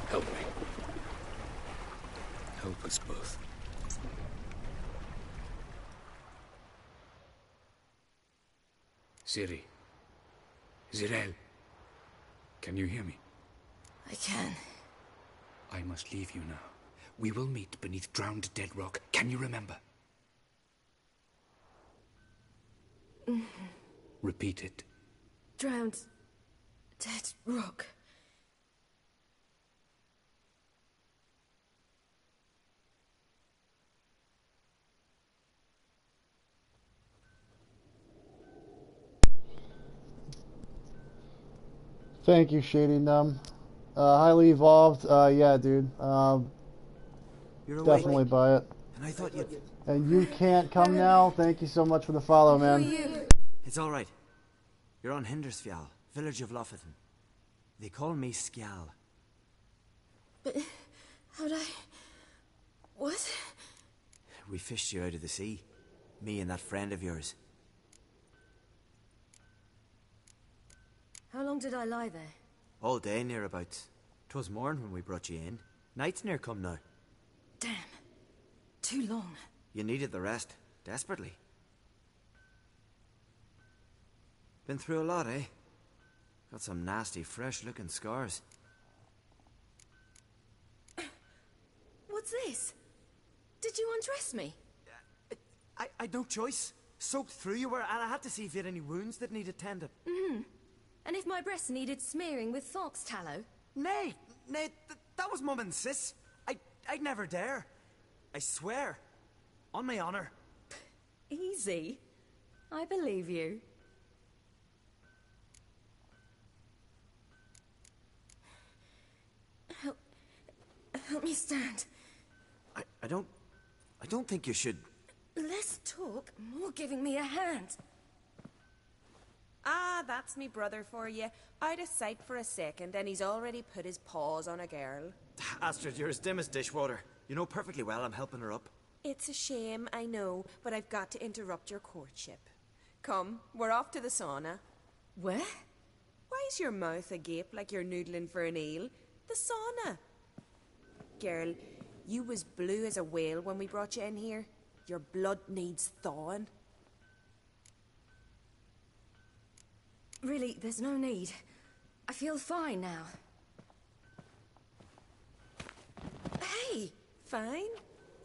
Help me. Help us both. Ciri. Zirel. Can you hear me? I can. I must leave you now. We will meet beneath drowned dead rock. Can you remember? Repeat it. Drowned. Dead rock. Thank you, Shady Numb. Highly evolved. Yeah, dude. You're Definitely awake. buy it. And I thought you'd... And you can't come now. Thank you so much for the follow, man. It's all right. You're on Hindersfjall, village of Lofferton. They call me Skjal. But how'd I... What? We fished you out of the sea. Me and that friend of yours. How long did I lie there? All day nearabouts. 'Twas morn when we brought you in. Night's near come now. Damn. Too long. You needed the rest. Desperately. Been through a lot, eh? Got some nasty, fresh-looking scars. What's this? Did you undress me? I'd no choice. Soaked through you were, and I had to see if you had any wounds that needed tended. Mm-hmm. And if my breasts needed smearing with fox tallow? Nay, that was Mum and Sis. I'd never dare. I swear. On my honor. Easy. I believe you. Help me stand. I don't think you should. Less talk, more giving me a hand. Ah, that's me brother for you. Out of sight for a second, and he's already put his paws on a girl. Astrid, you're as dim as dishwater. You know perfectly well I'm helping her up. It's a shame, I know, but I've got to interrupt your courtship. Come, we're off to the sauna. Where? Why's your mouth agape like you're noodling for an eel? The sauna. Girl, you was blue as a whale when we brought you in here. Your blood needs thawing. Really, there's no need. I feel fine now. Hey, fine?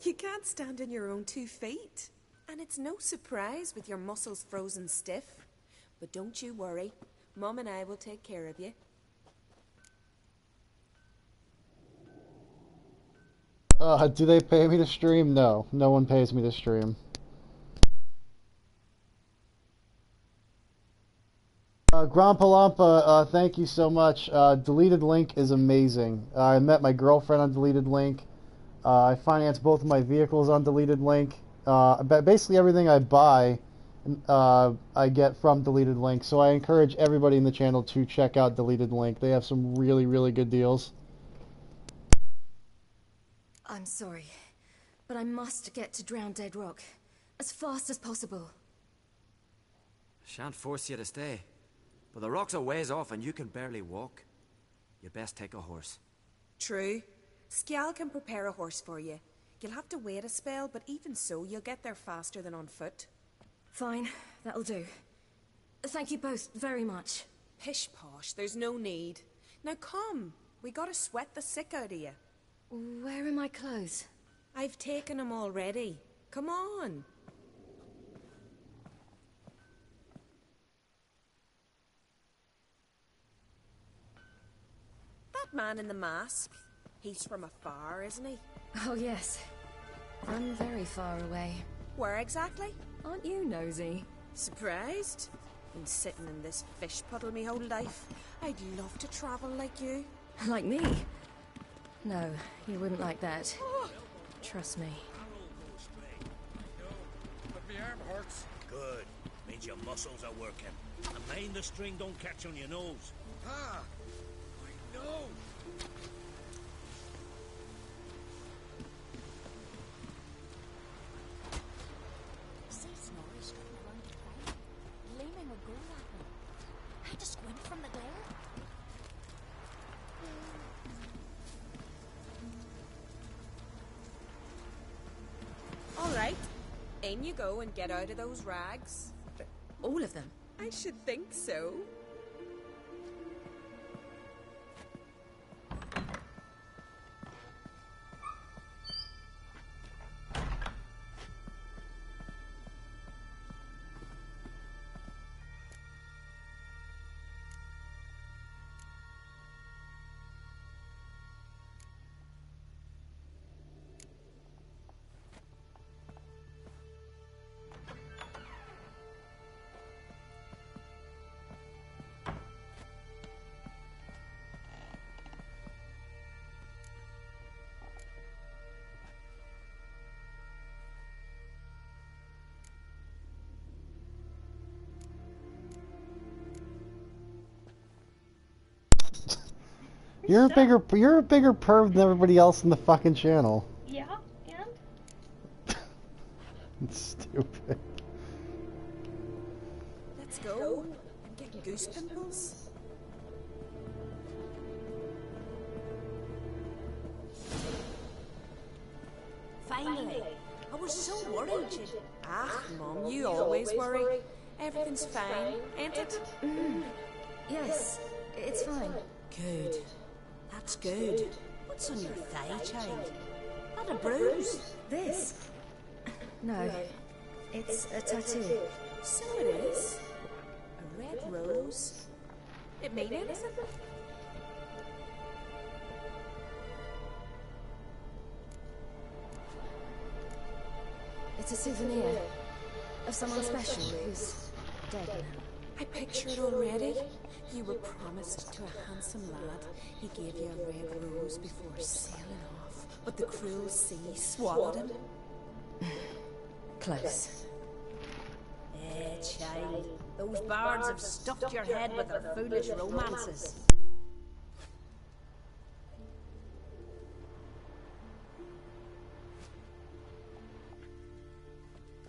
You can't stand on your own 2 feet. And it's no surprise with your muscles frozen stiff. But don't you worry. Mum and I will take care of you. Do they pay me to stream? No. No one pays me to stream. Grandpalampa, thank you so much. Deleted Link is amazing. I met my girlfriend on Deleted Link. I finance both of my vehicles on Deleted Link. Basically everything I buy, I get from Deleted Link. So I encourage everybody in the channel to check out Deleted Link. They have some really, really good deals. I'm sorry, but I must get to Drown Dead Rock as fast as possible. Shan't force you to stay. But the rock's a ways off and you can barely walk. You best take a horse. True. Skjal can prepare a horse for you. You'll have to wait a spell, but even so, you'll get there faster than on foot. Fine, that'll do. Thank you both very much. Pish posh, there's no need. Now come, we gotta sweat the sick out of you. Where are my clothes? I've taken them already. Come on. That man in the mask, he's from afar, isn't he? Oh yes, from very far away. Where exactly? Aren't you nosy? Surprised? Been sitting in this fish puddle me whole life. I'd love to travel like you. Like me? No, you wouldn't like that. Trust me. But my arm hurts. Good. Means your muscles are working. And mind the string don't catch on your nose. Ah, I know. See Snorri strutting around the fire, gleaming a gold at him. Had to squint from the glare. All right, in you go and get out of those rags. All of them? I should think so. You're a bigger perv than everybody else in the fucking channel. Yeah, and? It's stupid. Let's go. I'm getting goose pimples. Finally. I was so worried. Ah, Mum, you always worry. Everything's fine, ain't it? Yes, it's fine. Good. That's good. What's on your thigh, child? Not a bruise. This? No, it's a tattoo. So it is. A red rose. It mean anything? It's a souvenir of someone special who's dead now. I picture it already. You were promised to a handsome lad. He gave you a red rose before sailing off, but the cruel sea swallowed him. Close. Eh, child. Those bards have stuffed your head with their foolish romances.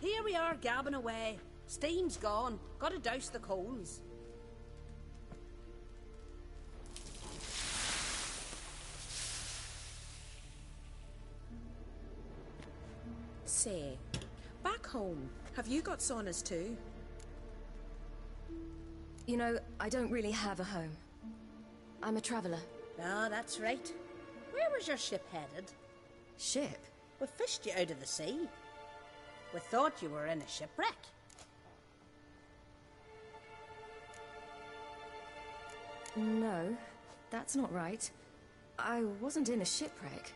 Here we are gabbing away. Steam's gone. Gotta douse the coals. Say, back home, have you got saunas too? You know, I don't really have a home. I'm a traveller. Ah, that's right. Where was your ship headed? Ship? We fished you out of the sea. We thought you were in a shipwreck. No, that's not right. I wasn't in a shipwreck.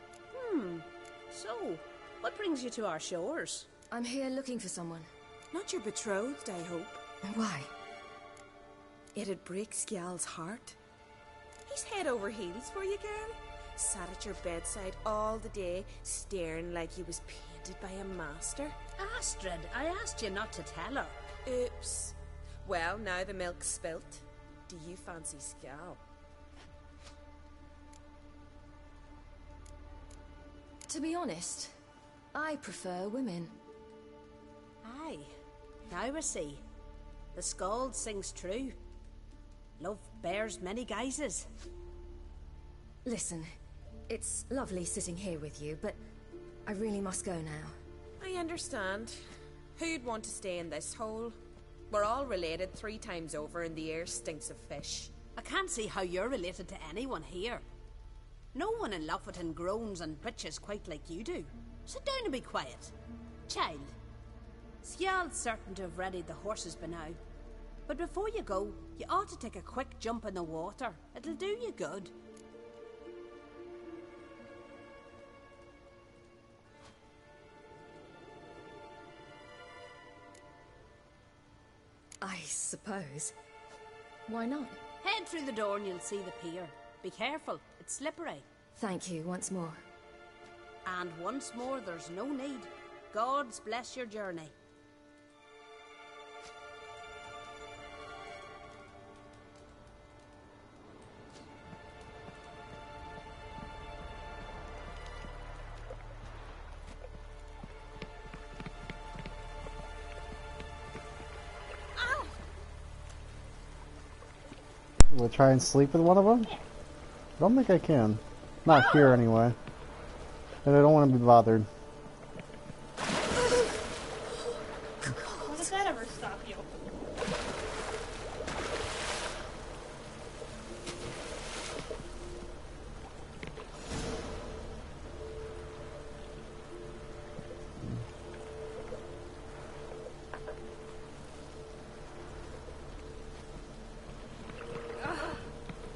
So, what brings you to our shores? I'm here looking for someone. Not your betrothed, I hope. Why? It'd break Skjal's heart. He's head over heels for you, girl. Sat at your bedside all the day, staring like he was painted by a master. Astrid, I asked you not to tell her. Oops. Well, now the milk's spilt. Do you fancy Skjal? To be honest, I prefer women. Aye. Now I see. The skald sings true. Love bears many guises. Listen, it's lovely sitting here with you, but I really must go now. I understand. Who'd want to stay in this hole? We're all related 3 times over and the air stinks of fish. I can't see how you're related to anyone here. No one in Lofferton groans and bitches quite like you do. Sit down and be quiet. Child, Skjal's certain to have readied the horses by now. But before you go, you ought to take a quick jump in the water. It'll do you good. I suppose. Why not? Head through the door and you'll see the pier. Be careful, it's slippery. Thank you once more. And once more, there's no need. God's bless your journey. Will I try and sleep with one of them? I don't think I can. Not here anyway. And I don't want to be bothered. How did that ever stop you?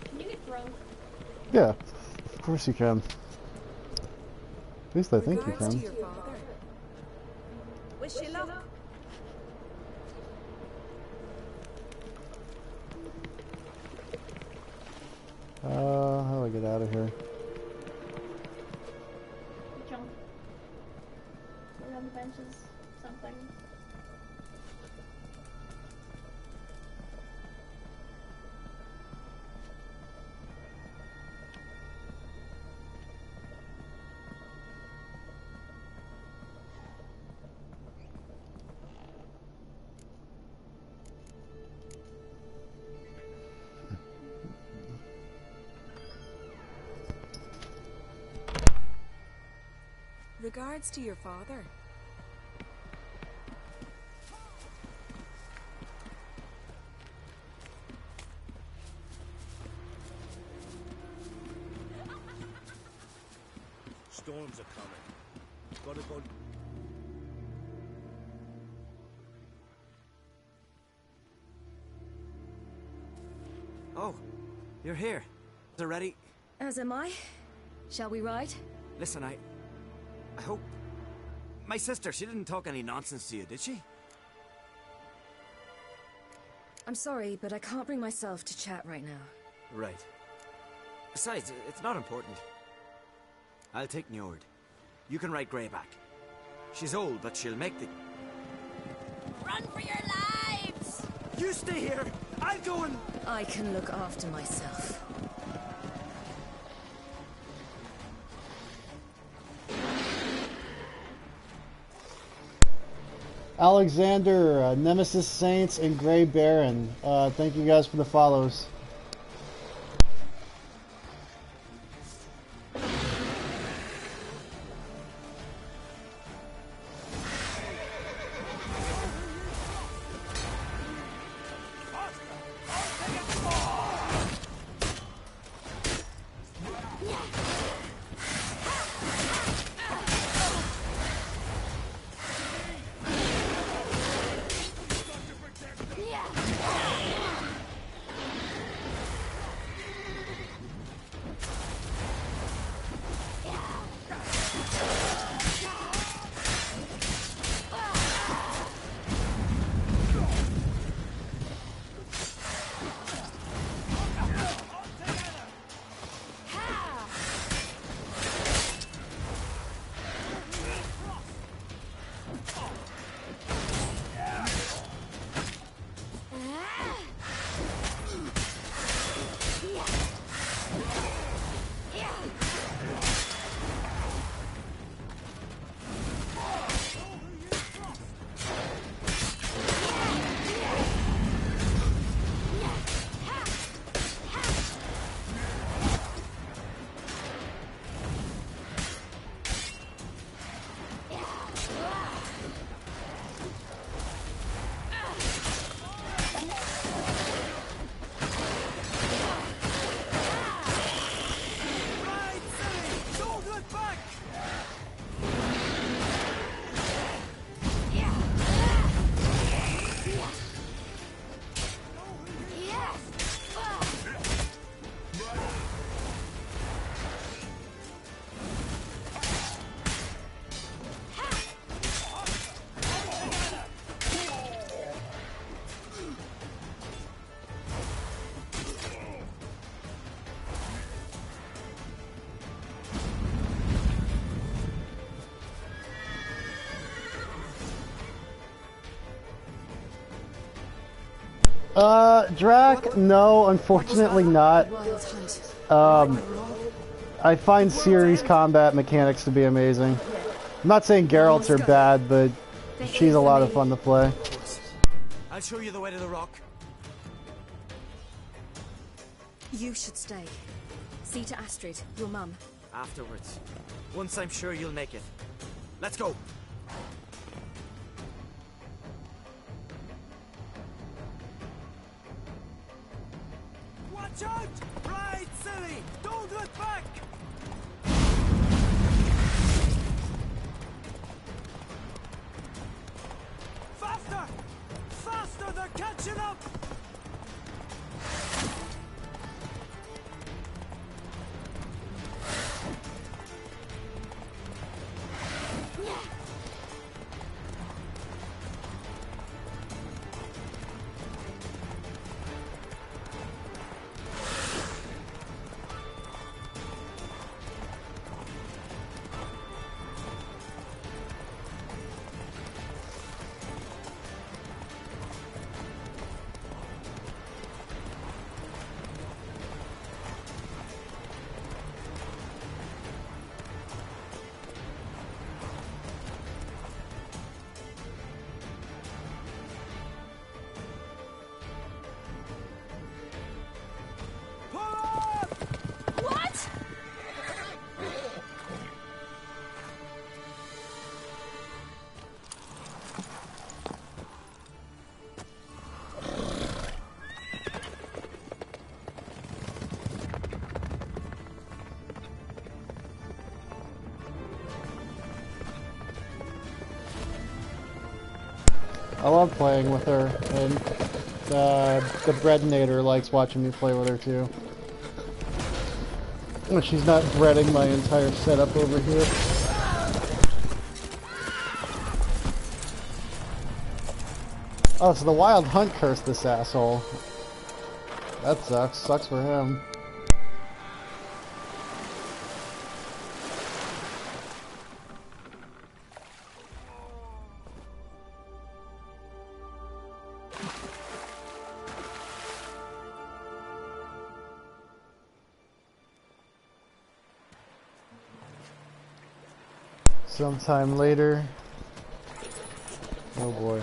Can you get drunk? Yeah, of course you can. At least I think you Regards to can. your father. Wish you luck. How do I get out of here? Jump. Lay on the benches. Something. regards to your father. Storms are coming. Gotta go. Oh, you're here. They're ready. As am I. Shall we ride? Listen, I hope... My sister, she didn't talk any nonsense to you, did she? I'm sorry, but I can't bring myself to chat right now. Right. Besides, it's not important. I'll take Njord. You can ride Greyback. She's old, but she'll make the... Run for your lives! You stay here! I'll go and... I can look after myself. Alexander, Nemesis Saints, and Grey Baron. Thank you guys for the follows. Drac, no, unfortunately not. I find Ciri's combat mechanics to be amazing. I'm not saying Geralt's are bad, but she's a lot of fun to play. I'll show you the way to the rock. You should stay. See to Astrid, your mum. Afterwards. Once I'm sure you'll make it. Let's go. Watch out! Ride, silly! Don't look back! Faster! Faster! They're catching up! I love playing with her, and the Breadinator likes watching me play with her too. When she's not breading my entire setup over here. Oh, so the Wild Hunt cursed this asshole. That sucks. Sucks for him. Sometime later. Oh boy.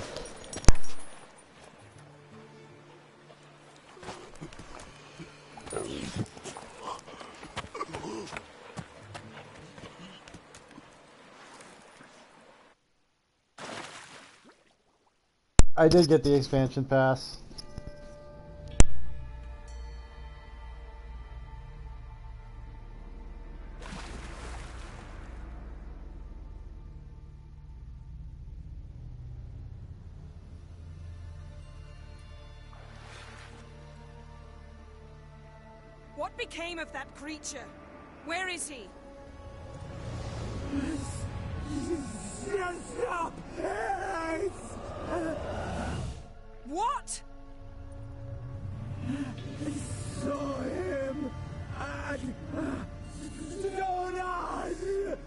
I did get the expansion pass. What became of that creature? Where is he? Stop! What? I saw him at Stonas,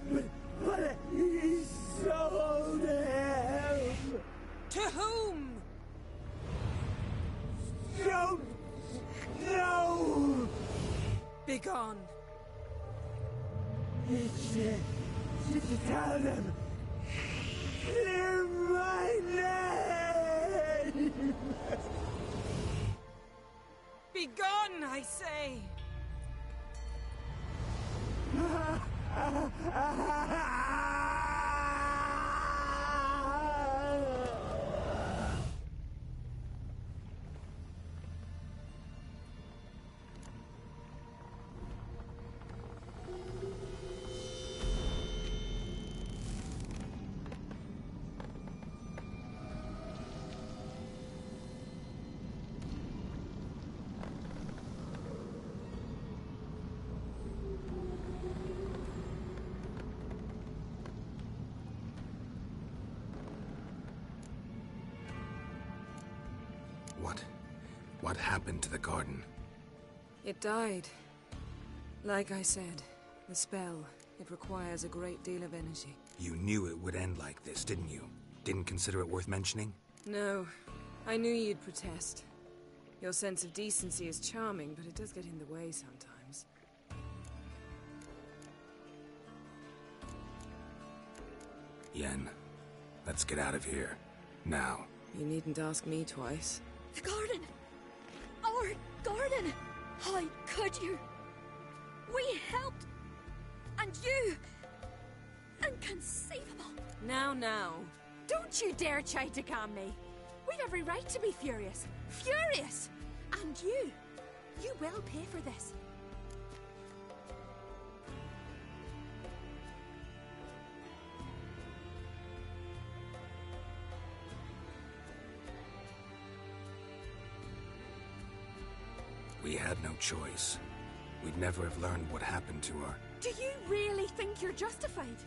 but he sold him. To whom? Don't know. Begone. Tell them. Clear my name. Begone, I say. What happened to the garden? It died. Like I said, the spell, it requires a great deal of energy. You knew it would end like this, didn't you? Didn't consider it worth mentioning? No, I knew you'd protest. Your sense of decency is charming, but it does get in the way sometimes. Yen, let's get out of here. Now. You needn't ask me twice. The garden! Our garden! How could you? We helped! And you! Inconceivable! Now. Don't you dare try to calm me! We've every right to be furious! Furious! And you will pay for this. We had no choice. We'd never have learned what happened to her. Do you really think you're justified?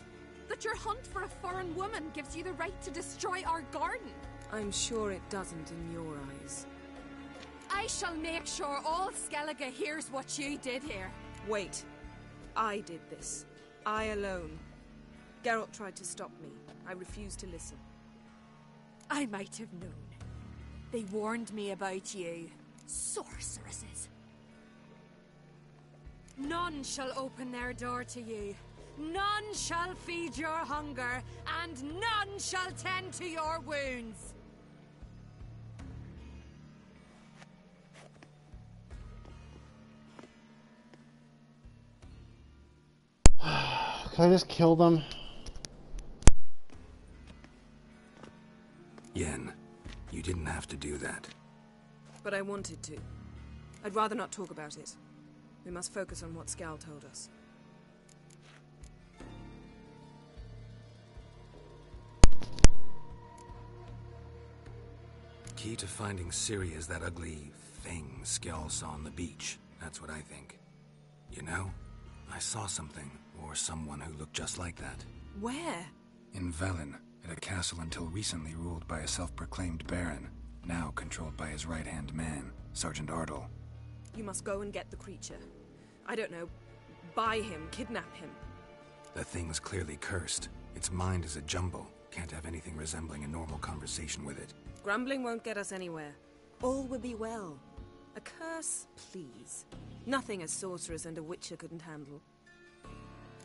That your hunt for a foreign woman gives you the right to destroy our garden? I'm sure it doesn't in your eyes. I shall make sure all Skellige hears what you did here. Wait. I did this. I alone. Geralt tried to stop me. I refused to listen. I might have known. They warned me about you. Sorceresses. None shall open their door to you. None shall feed your hunger, and none shall tend to your wounds. Can I just kill them? Yen, you didn't have to do that. But I wanted to. I'd rather not talk about it. We must focus on what Skal told us. key to finding Ciri is that ugly thing Skjall saw on the beach. That's what I think. You know, I saw something, or someone who looked just like that. Where? In Velen, at a castle until recently ruled by a self-proclaimed baron, now controlled by his right-hand man, Sergeant Ardle. You must go and get the creature. I don't know, buy him, kidnap him. The thing's clearly cursed. Its mind is a jumble. Can't have anything resembling a normal conversation with it. Grumbling won't get us anywhere. All will be well. A curse, please. Nothing a sorceress and a witcher couldn't handle.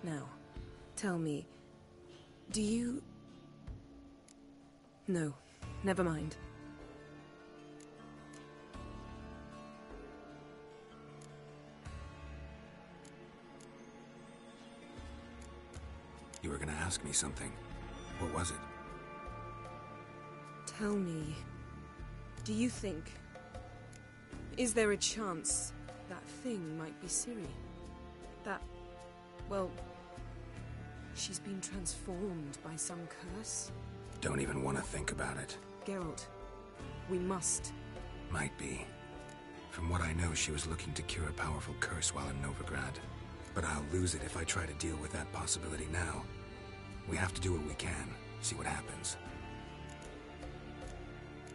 Now, tell me, do you... No, never mind. You were gonna ask me something. What was it? Tell me, do you think... Is there a chance that thing might be Ciri? That... well... she's been transformed by some curse? Don't even want to think about it. Geralt, we must. Might be. From what I know, she was looking to cure a powerful curse while in Novigrad. But I'll lose it if I try to deal with that possibility now. We have to do what we can, see what happens.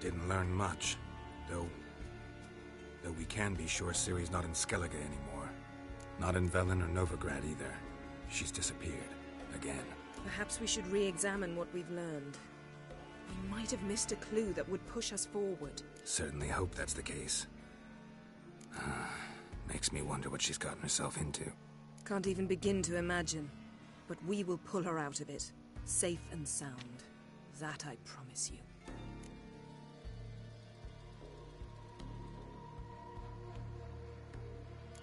Didn't learn much, though we can be sure Ciri's not in Skellige anymore. Not in Velen or Novigrad either. She's disappeared. Again. Perhaps we should re-examine what we've learned. We might have missed a clue that would push us forward. Certainly hope that's the case. Makes me wonder what she's gotten herself into. Can't even begin to imagine. But we will pull her out of it. Safe and sound. That I promise you.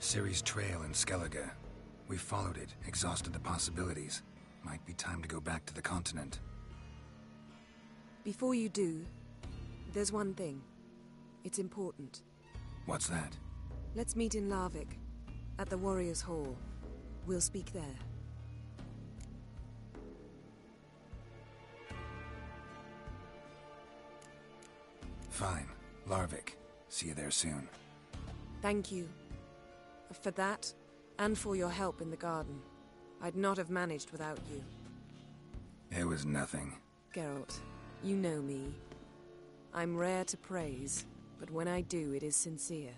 Ciri's trail in Skellige. We followed it, exhausted the possibilities. Might be time to go back to the continent. Before you do, there's one thing. It's important. What's that? Let's meet in Larvik, at the Warriors' Hall. We'll speak there. Fine. Larvik. See you there soon. Thank you. For that, and for your help in the garden. I'd not have managed without you. It was nothing. Geralt, you know me. I'm rare to praise, but when I do, it is sincere.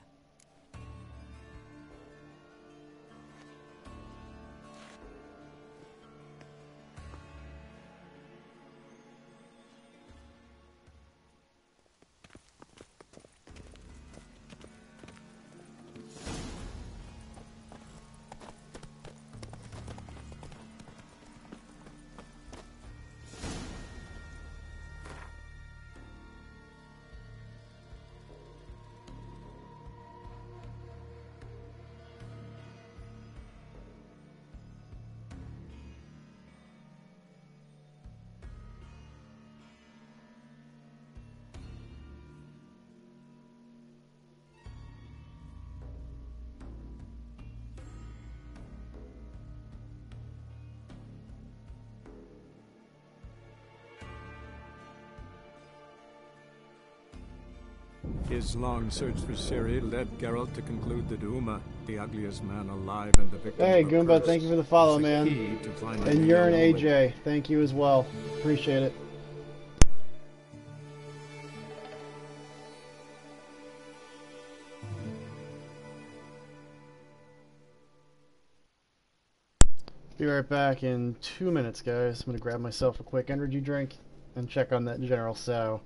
His long search for Ciri led Geralt to conclude that Uma, the ugliest man alive and the victim Hey, of a Goomba, curse, thank you for the follow, was the man. key to finding And the you're an Yellow AJ. Thank you as well. Appreciate it. Be right back in 2 minutes, guys. I'm going to grab myself a quick energy drink and check on that General Sow.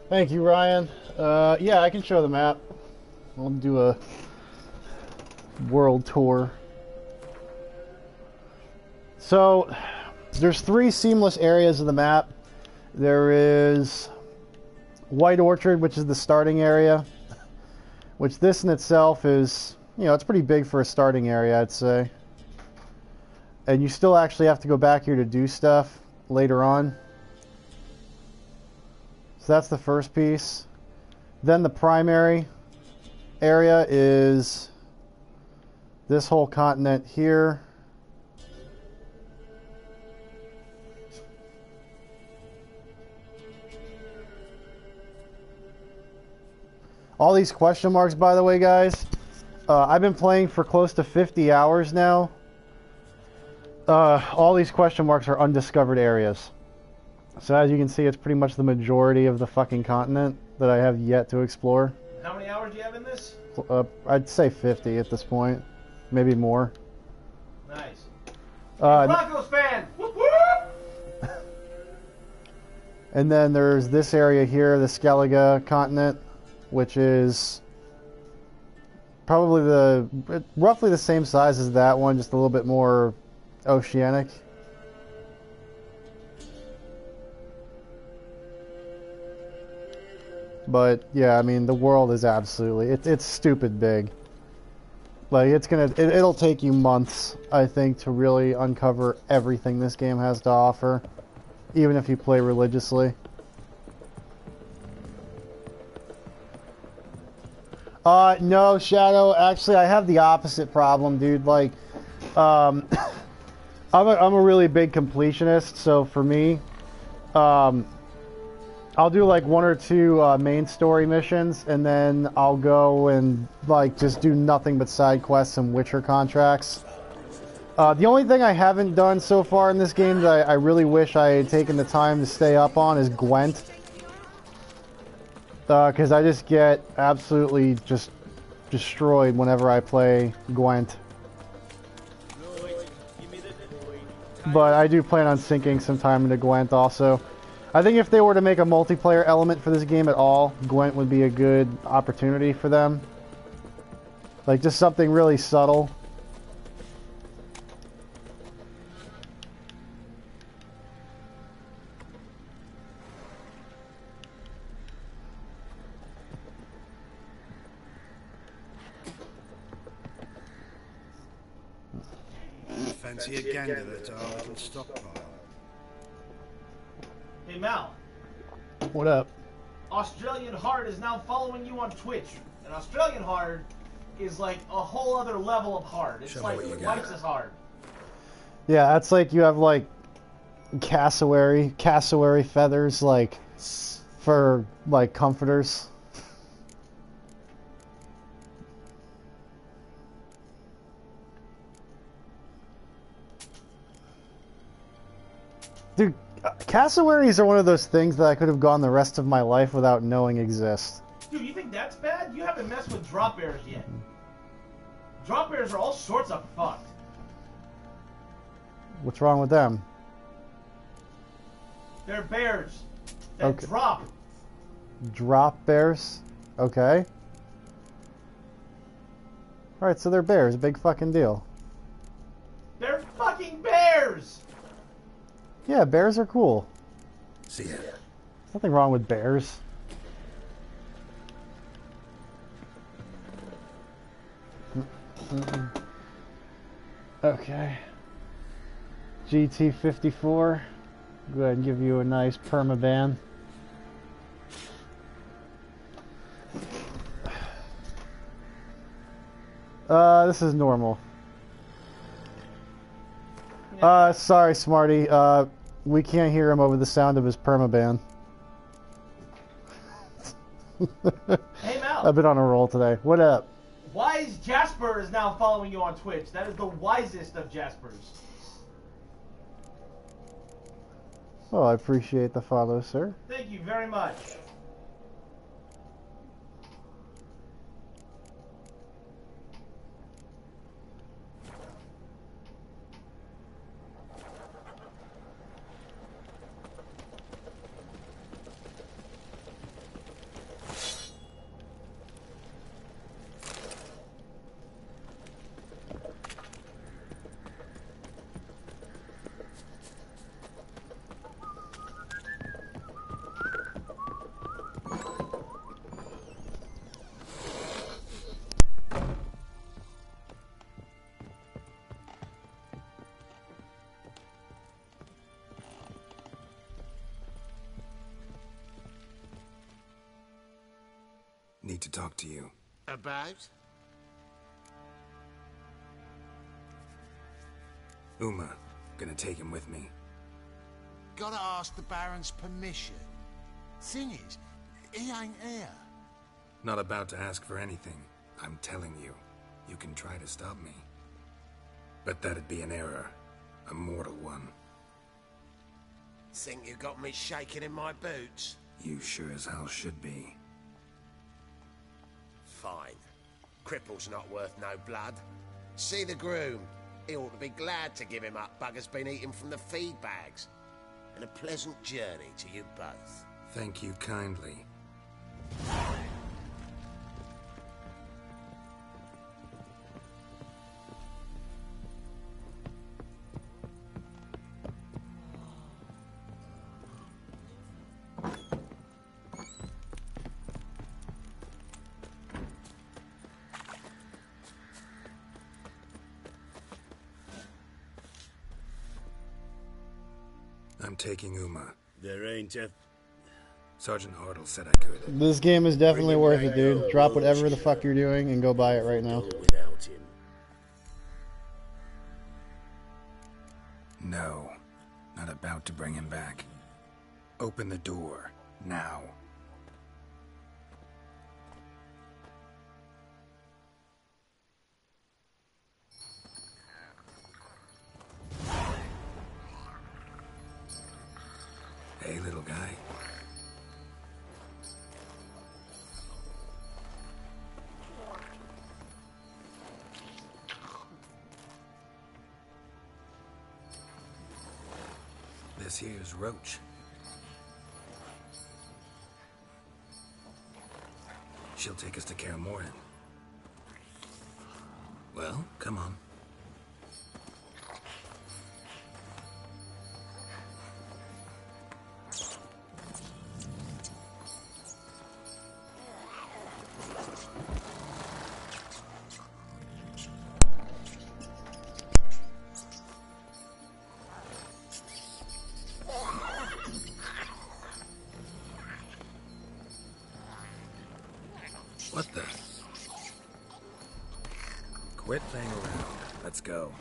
Thank you, Ryan. Yeah, I can show the map. I'll do a world tour. So, there's 3 seamless areas of the map. There is White Orchard, which is the starting area, which this in itself is, you know, it's pretty big for a starting area, I'd say. And you still actually have to go back here to do stuff later on. So that's the first piece. Then the primary area is this whole continent here. All these question marks, by the way, guys, I've been playing for close to 50 hours now. All these question marks are undiscovered areas. So as you can see, it's pretty much the majority of the fucking continent that I have yet to explore. How many hours do you have in this? I'd say 50 at this point, maybe more. Nice. Broncos fan! Whoop whoop! And then there's this area here, the Skellige continent, which is probably roughly the same size as that one, just a little bit more oceanic. But yeah, I mean, the world is absolutely, it's stupid big. Like, it'll take you months, I think, to really uncover everything this game has to offer, even if you play religiously. No, Shadow, actually, I have the opposite problem, dude. Like, I'm a really big completionist, so for me, I'll do like 1 or 2 main story missions, and then I'll go and like just do nothing but side quests and Witcher contracts. The only thing I haven't done so far in this game that I really wish I had taken the time to stay up on is Gwent. Because I just get absolutely just destroyed whenever I play Gwent. But I do plan on sinking some time into Gwent also. I think if they were to make a multiplayer element for this game at all, Gwent would be a good opportunity for them. Like, just something really subtle. Fancy a gander at our little stockpile. Hey Mal. What up? Australian Hard is now following you on Twitch. And Australian Hard is like a whole other level of hard. It's like twice as hard. Yeah, that's like you have like cassowary feathers like for like comforters. Dude, cassowaries are one of those things that I could have gone the rest of my life without knowing exist. Dude, you think that's bad? You haven't messed with drop bears yet. Drop bears are all sorts of fucked. What's wrong with them? They're bears that drop. Drop bears? Okay. Alright, so they're bears. Big fucking deal. They're fucking bears! Yeah, bears are cool. See ya. Nothing wrong with bears. Okay. GT54. Go ahead and give you a nice permaban. This is normal. Sorry, Smarty. We can't hear him over the sound of his permaban. Hey, Mal. I've been on a roll today. What up? Wise Jasper is now following you on Twitch. That is the wisest of Jaspers. Oh, I appreciate the follow, sir. Thank you very much. need to talk to you. About? Uma. Gonna take him with me. Gotta ask the Baron's permission. Thing is, he ain't here. Not about to ask for anything. I'm telling you. You can try to stop me. But that'd be an error. A mortal one. Think you got me shaking in my boots? You sure as hell should be. Fine. Cripple's not worth no blood. See the groom. He ought to be glad to give him up. Bugger's been eating from the feed bags. And a pleasant journey to you both. Thank you kindly. I'm taking Uma. There ain't a... Sergeant Hartle said I could. This game is definitely worth it, dude. Drop whatever the fuck you're doing and go buy it right now. Without him. No. Not about to bring him back. Open the door. Now. Hey, little guy. This here's Roach. She'll take us to Kaer Morhen. Well, come on. What the? Quit playing around. Let's go.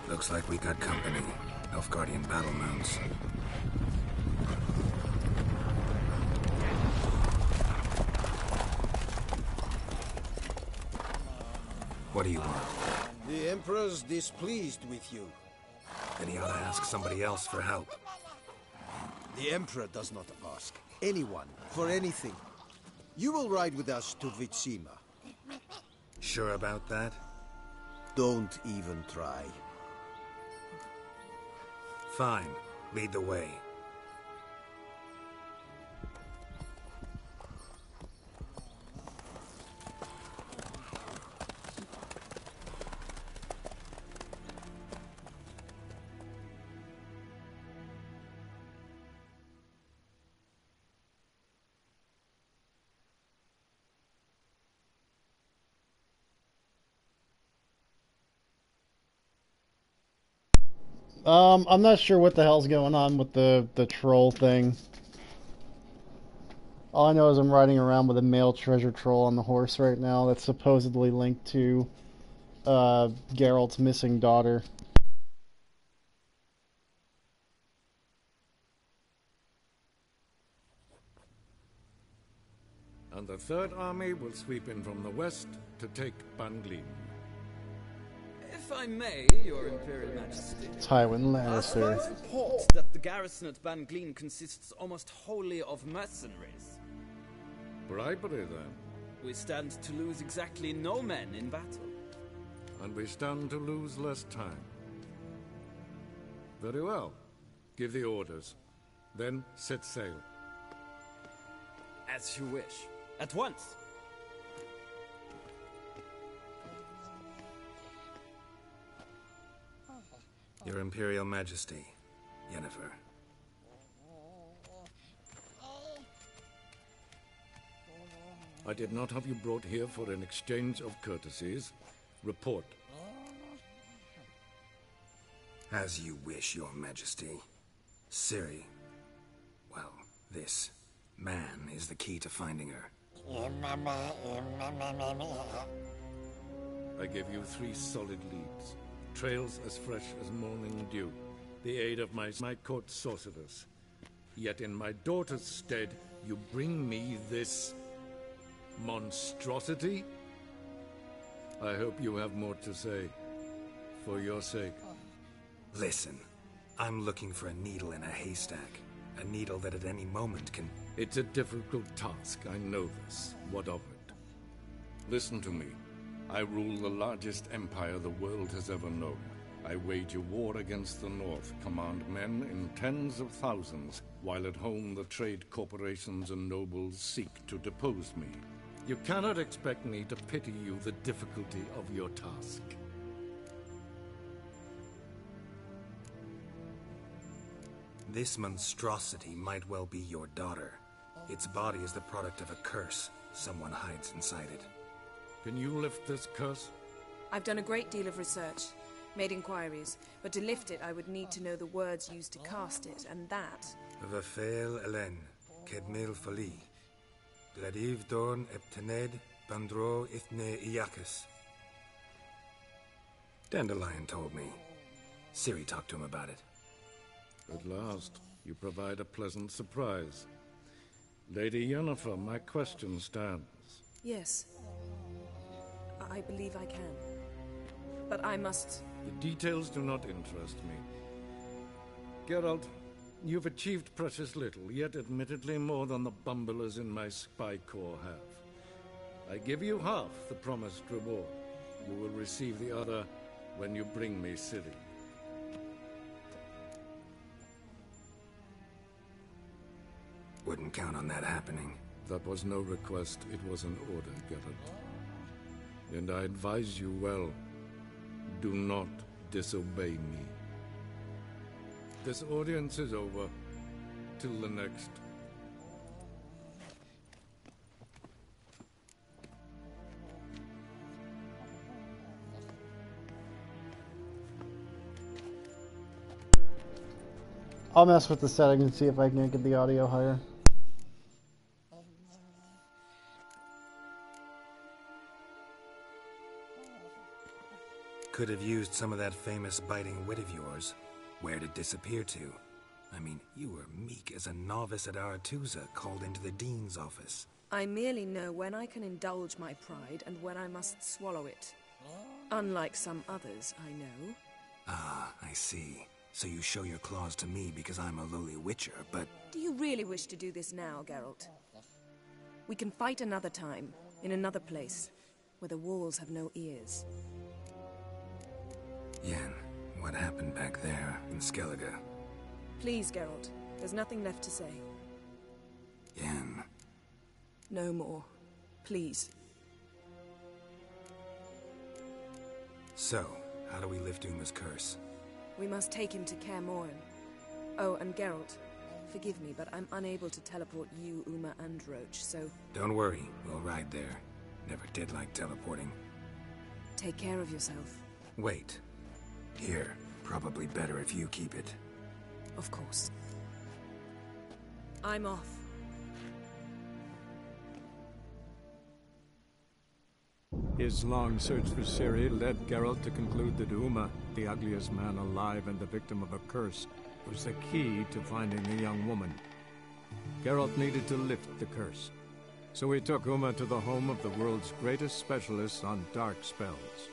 Looks like we got company. Nilfgaardian battle mounts. What do you want? The Emperor's displeased with you. Then he ought to ask somebody else for help. The Emperor does not ask anyone for anything. You will ride with us to Vitsima. Sure about that? Don't even try. Fine. Lead the way. I'm not sure what the hell's going on with the troll thing. All I know is I'm riding around with a male treasure troll on the horse right now that's supposedly linked to Geralt's missing daughter. And the Third Army will sweep in from the west to take Banglin. If I may, Your Imperial Majesty. Tywin Lannister. Spies report that the garrison at Banglin consists almost wholly of mercenaries. Bribery, then. We stand to lose exactly no men in battle. And we stand to lose less time. Very well. Give the orders. Then set sail. As you wish. At once. Your Imperial Majesty, Yennefer. I did not have you brought here for an exchange of courtesies. Report. As you wish, Your Majesty. Ciri, well, this man is the key to finding her. I give you 3 solid leads. Trails as fresh as morning dew. The aid of my court sorceress. Yet in my daughter's stead, you bring me this monstrosity? I hope you have more to say. For your sake. Listen, I'm looking for a needle in a haystack. A needle that at any moment can... It's a difficult task, I know this. What of it? Listen to me. I rule the largest empire the world has ever known. I wage a war against the North, command men in tens of thousands, while at home the trade corporations and nobles seek to depose me. You cannot expect me to pity you the difficulty of your task. This monstrosity might well be your daughter. Its body is the product of a curse. Someone hides inside it. Can you lift this curse? I've done a great deal of research, made inquiries, but to lift it I would need to know the words used to cast it, and that... Vafael Elen, Kedmil Fali, Gladiv Dorn Eptened, Bandro Ithne Iakis. Dandelion told me. Ciri talked to him about it. At last, you provide a pleasant surprise. Lady Yennefer, my question stands. Yes. I believe I can. But I must... The details do not interest me. Geralt, you've achieved precious little, yet admittedly more than the bumblers in my spy corps have. I give you half the promised reward. You will receive the other when you bring me Ciri. Wouldn't count on that happening. That was no request, it was an order, Geralt. And I advise you well, do not disobey me. This audience is over. Till the next. I'll mess with the settings and see if I can get the audio higher. Could have used some of that famous biting wit of yours. Where'd it disappear to? I mean, you were meek as a novice at Aretusa called into the Dean's office. I merely know when I can indulge my pride and when I must swallow it. Unlike some others, I know. Ah, I see. So you show your claws to me because I'm a lowly witcher, but... Do you really wish to do this now, Geralt? We can fight another time, in another place, where the walls have no ears. Yen, what happened back there in Skellige? Please, Geralt. There's nothing left to say. Yen. No more. Please. So, how do we lift Uma's curse? We must take him to Kaer Morhen. Oh, and Geralt, forgive me, but I'm unable to teleport you, Uma, and Roach, so... Don't worry, we'll ride there. Never did like teleporting. Take care of yourself. Wait. Here, probably better if you keep it. Of course. I'm off. His long search for Ciri led Geralt to conclude that Uma, the ugliest man alive and the victim of a curse, was the key to finding the young woman. Geralt needed to lift the curse, so he took Uma to the home of the world's greatest specialist on dark spells,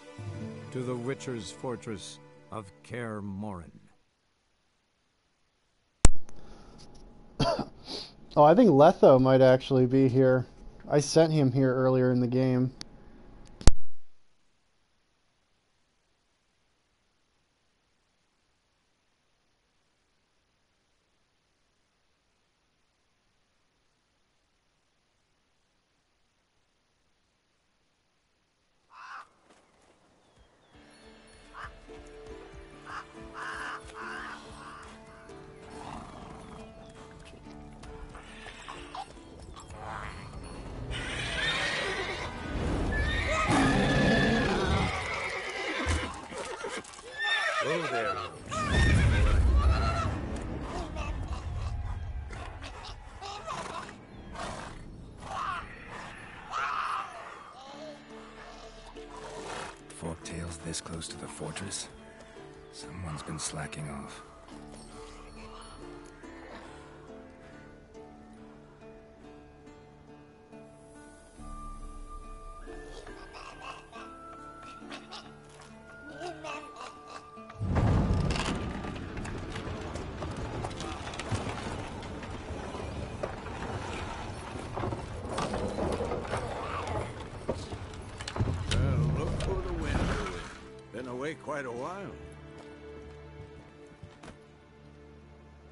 to the Witcher's fortress of Kaer Morhen. Oh, I think Letho might actually be here. I sent him here earlier in the game. Whoa there. Forktails this close to the fortress? Someone's been slacking off. Quite a while.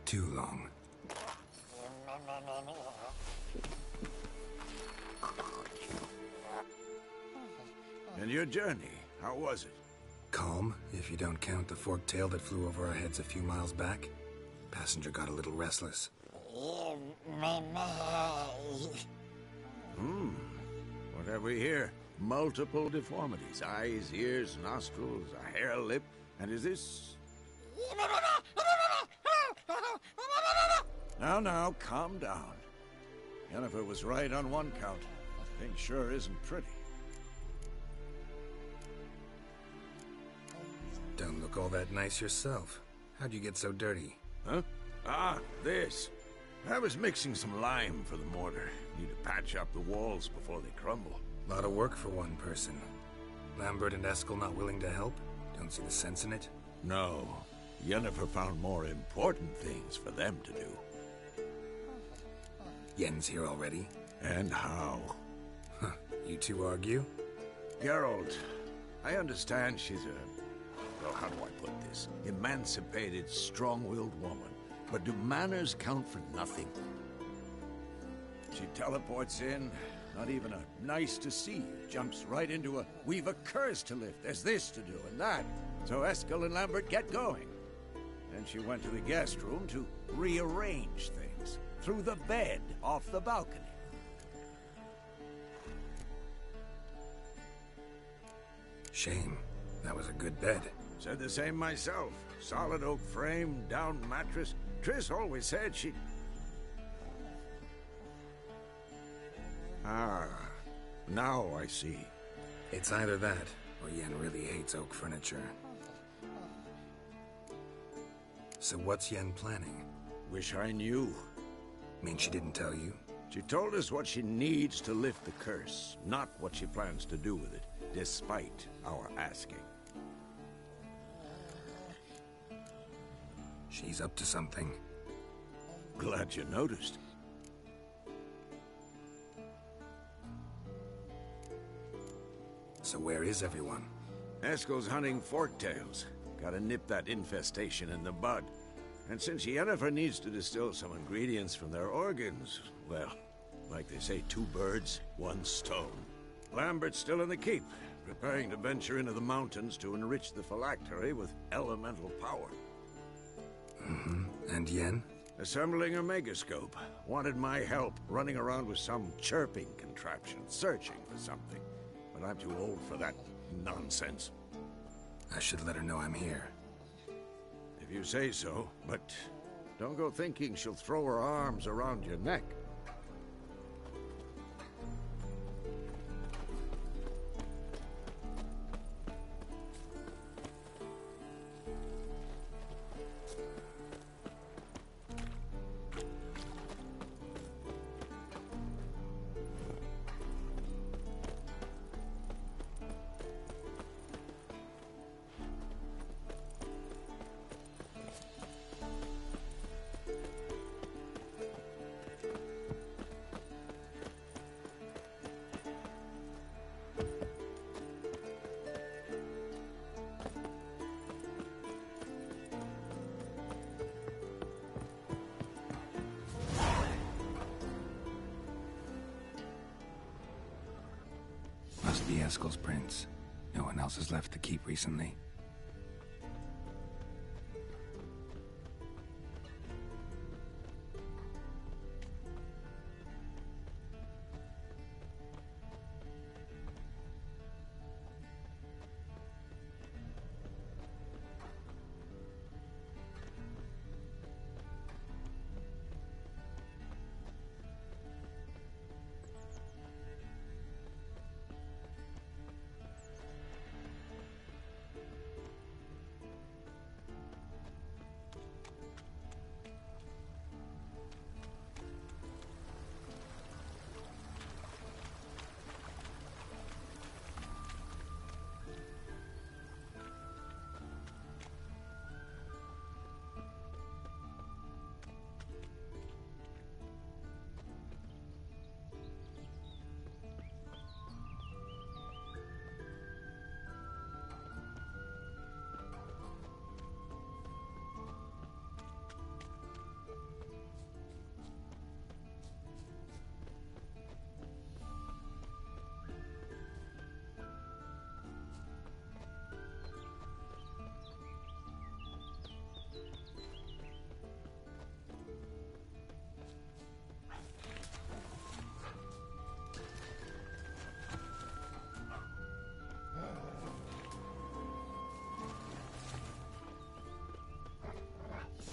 Too long. And your journey, how was it? Calm, if you don't count the forktail that flew over our heads a few miles back. Passenger got a little restless. What have we here? Multiple deformities. Eyes, ears, nostrils, a hair lip. And is this... Now, calm down. Yennefer was right on one count. Thing sure isn't pretty. Don't look all that nice yourself. How'd you get so dirty? Huh? Ah, this. I was mixing some lime for the mortar. Need to patch up the walls before they crumble. A lot of work for one person. Lambert and Eskel not willing to help? Don't see the sense in it? No. Yennefer found more important things for them to do. Yen's here already? And how? Huh. You two argue? Geralt, I understand she's a... well, how do I put this? Emancipated, strong-willed woman. But do manners count for nothing? She teleports in, not even a nice to see, jumps right into a we've a curse to lift, there's this to do and that. So Eskel and Lambert get going. Then she went to the guest room to rearrange things. Through the bed, off the balcony. Shame. That was a good bed. Said the same myself. Solid oak frame, down mattress. Triss always said she'd... Ah, now I see. It's either that, or Yen really hates oak furniture. So what's Yen planning? Wish I knew. Mean she didn't tell you? She told us what she needs to lift the curse, not what she plans to do with it, despite our asking. She's up to something. Glad you noticed. So where is everyone? Eskel's hunting forktails. Gotta nip that infestation in the bud. And since Yennefer needs to distill some ingredients from their organs, well, like they say, 2 birds, 1 stone. Lambert's still in the keep, preparing to venture into the mountains to enrich the phylactery with elemental power. Mm-hmm. And Yen? Assembling a megascope. Wanted my help running around with some chirping contraption, searching for something. But I'm too old for that nonsense. I should let her know I'm here. If you say so, but don't go thinking she'll throw her arms around your neck. Eskel's prints. No one else has left the keep recently.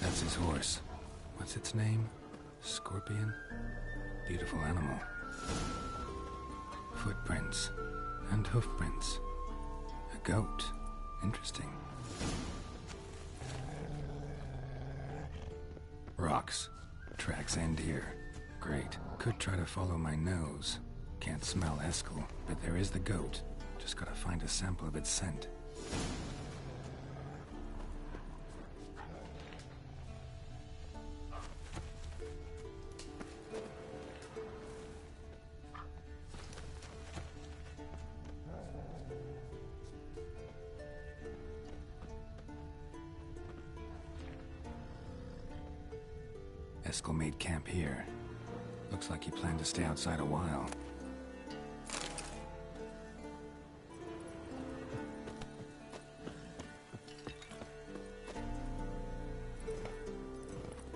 That's his horse. What's its name? Scorpion? Beautiful animal. Footprints. And hoofprints. A goat. Interesting. Rocks. Tracks end here. Great. Could try to follow my nose. Can't smell Eskel, but there is the goat. Just gotta find a sample of its scent. Eskel made camp here. Looks like he planned to stay outside a while.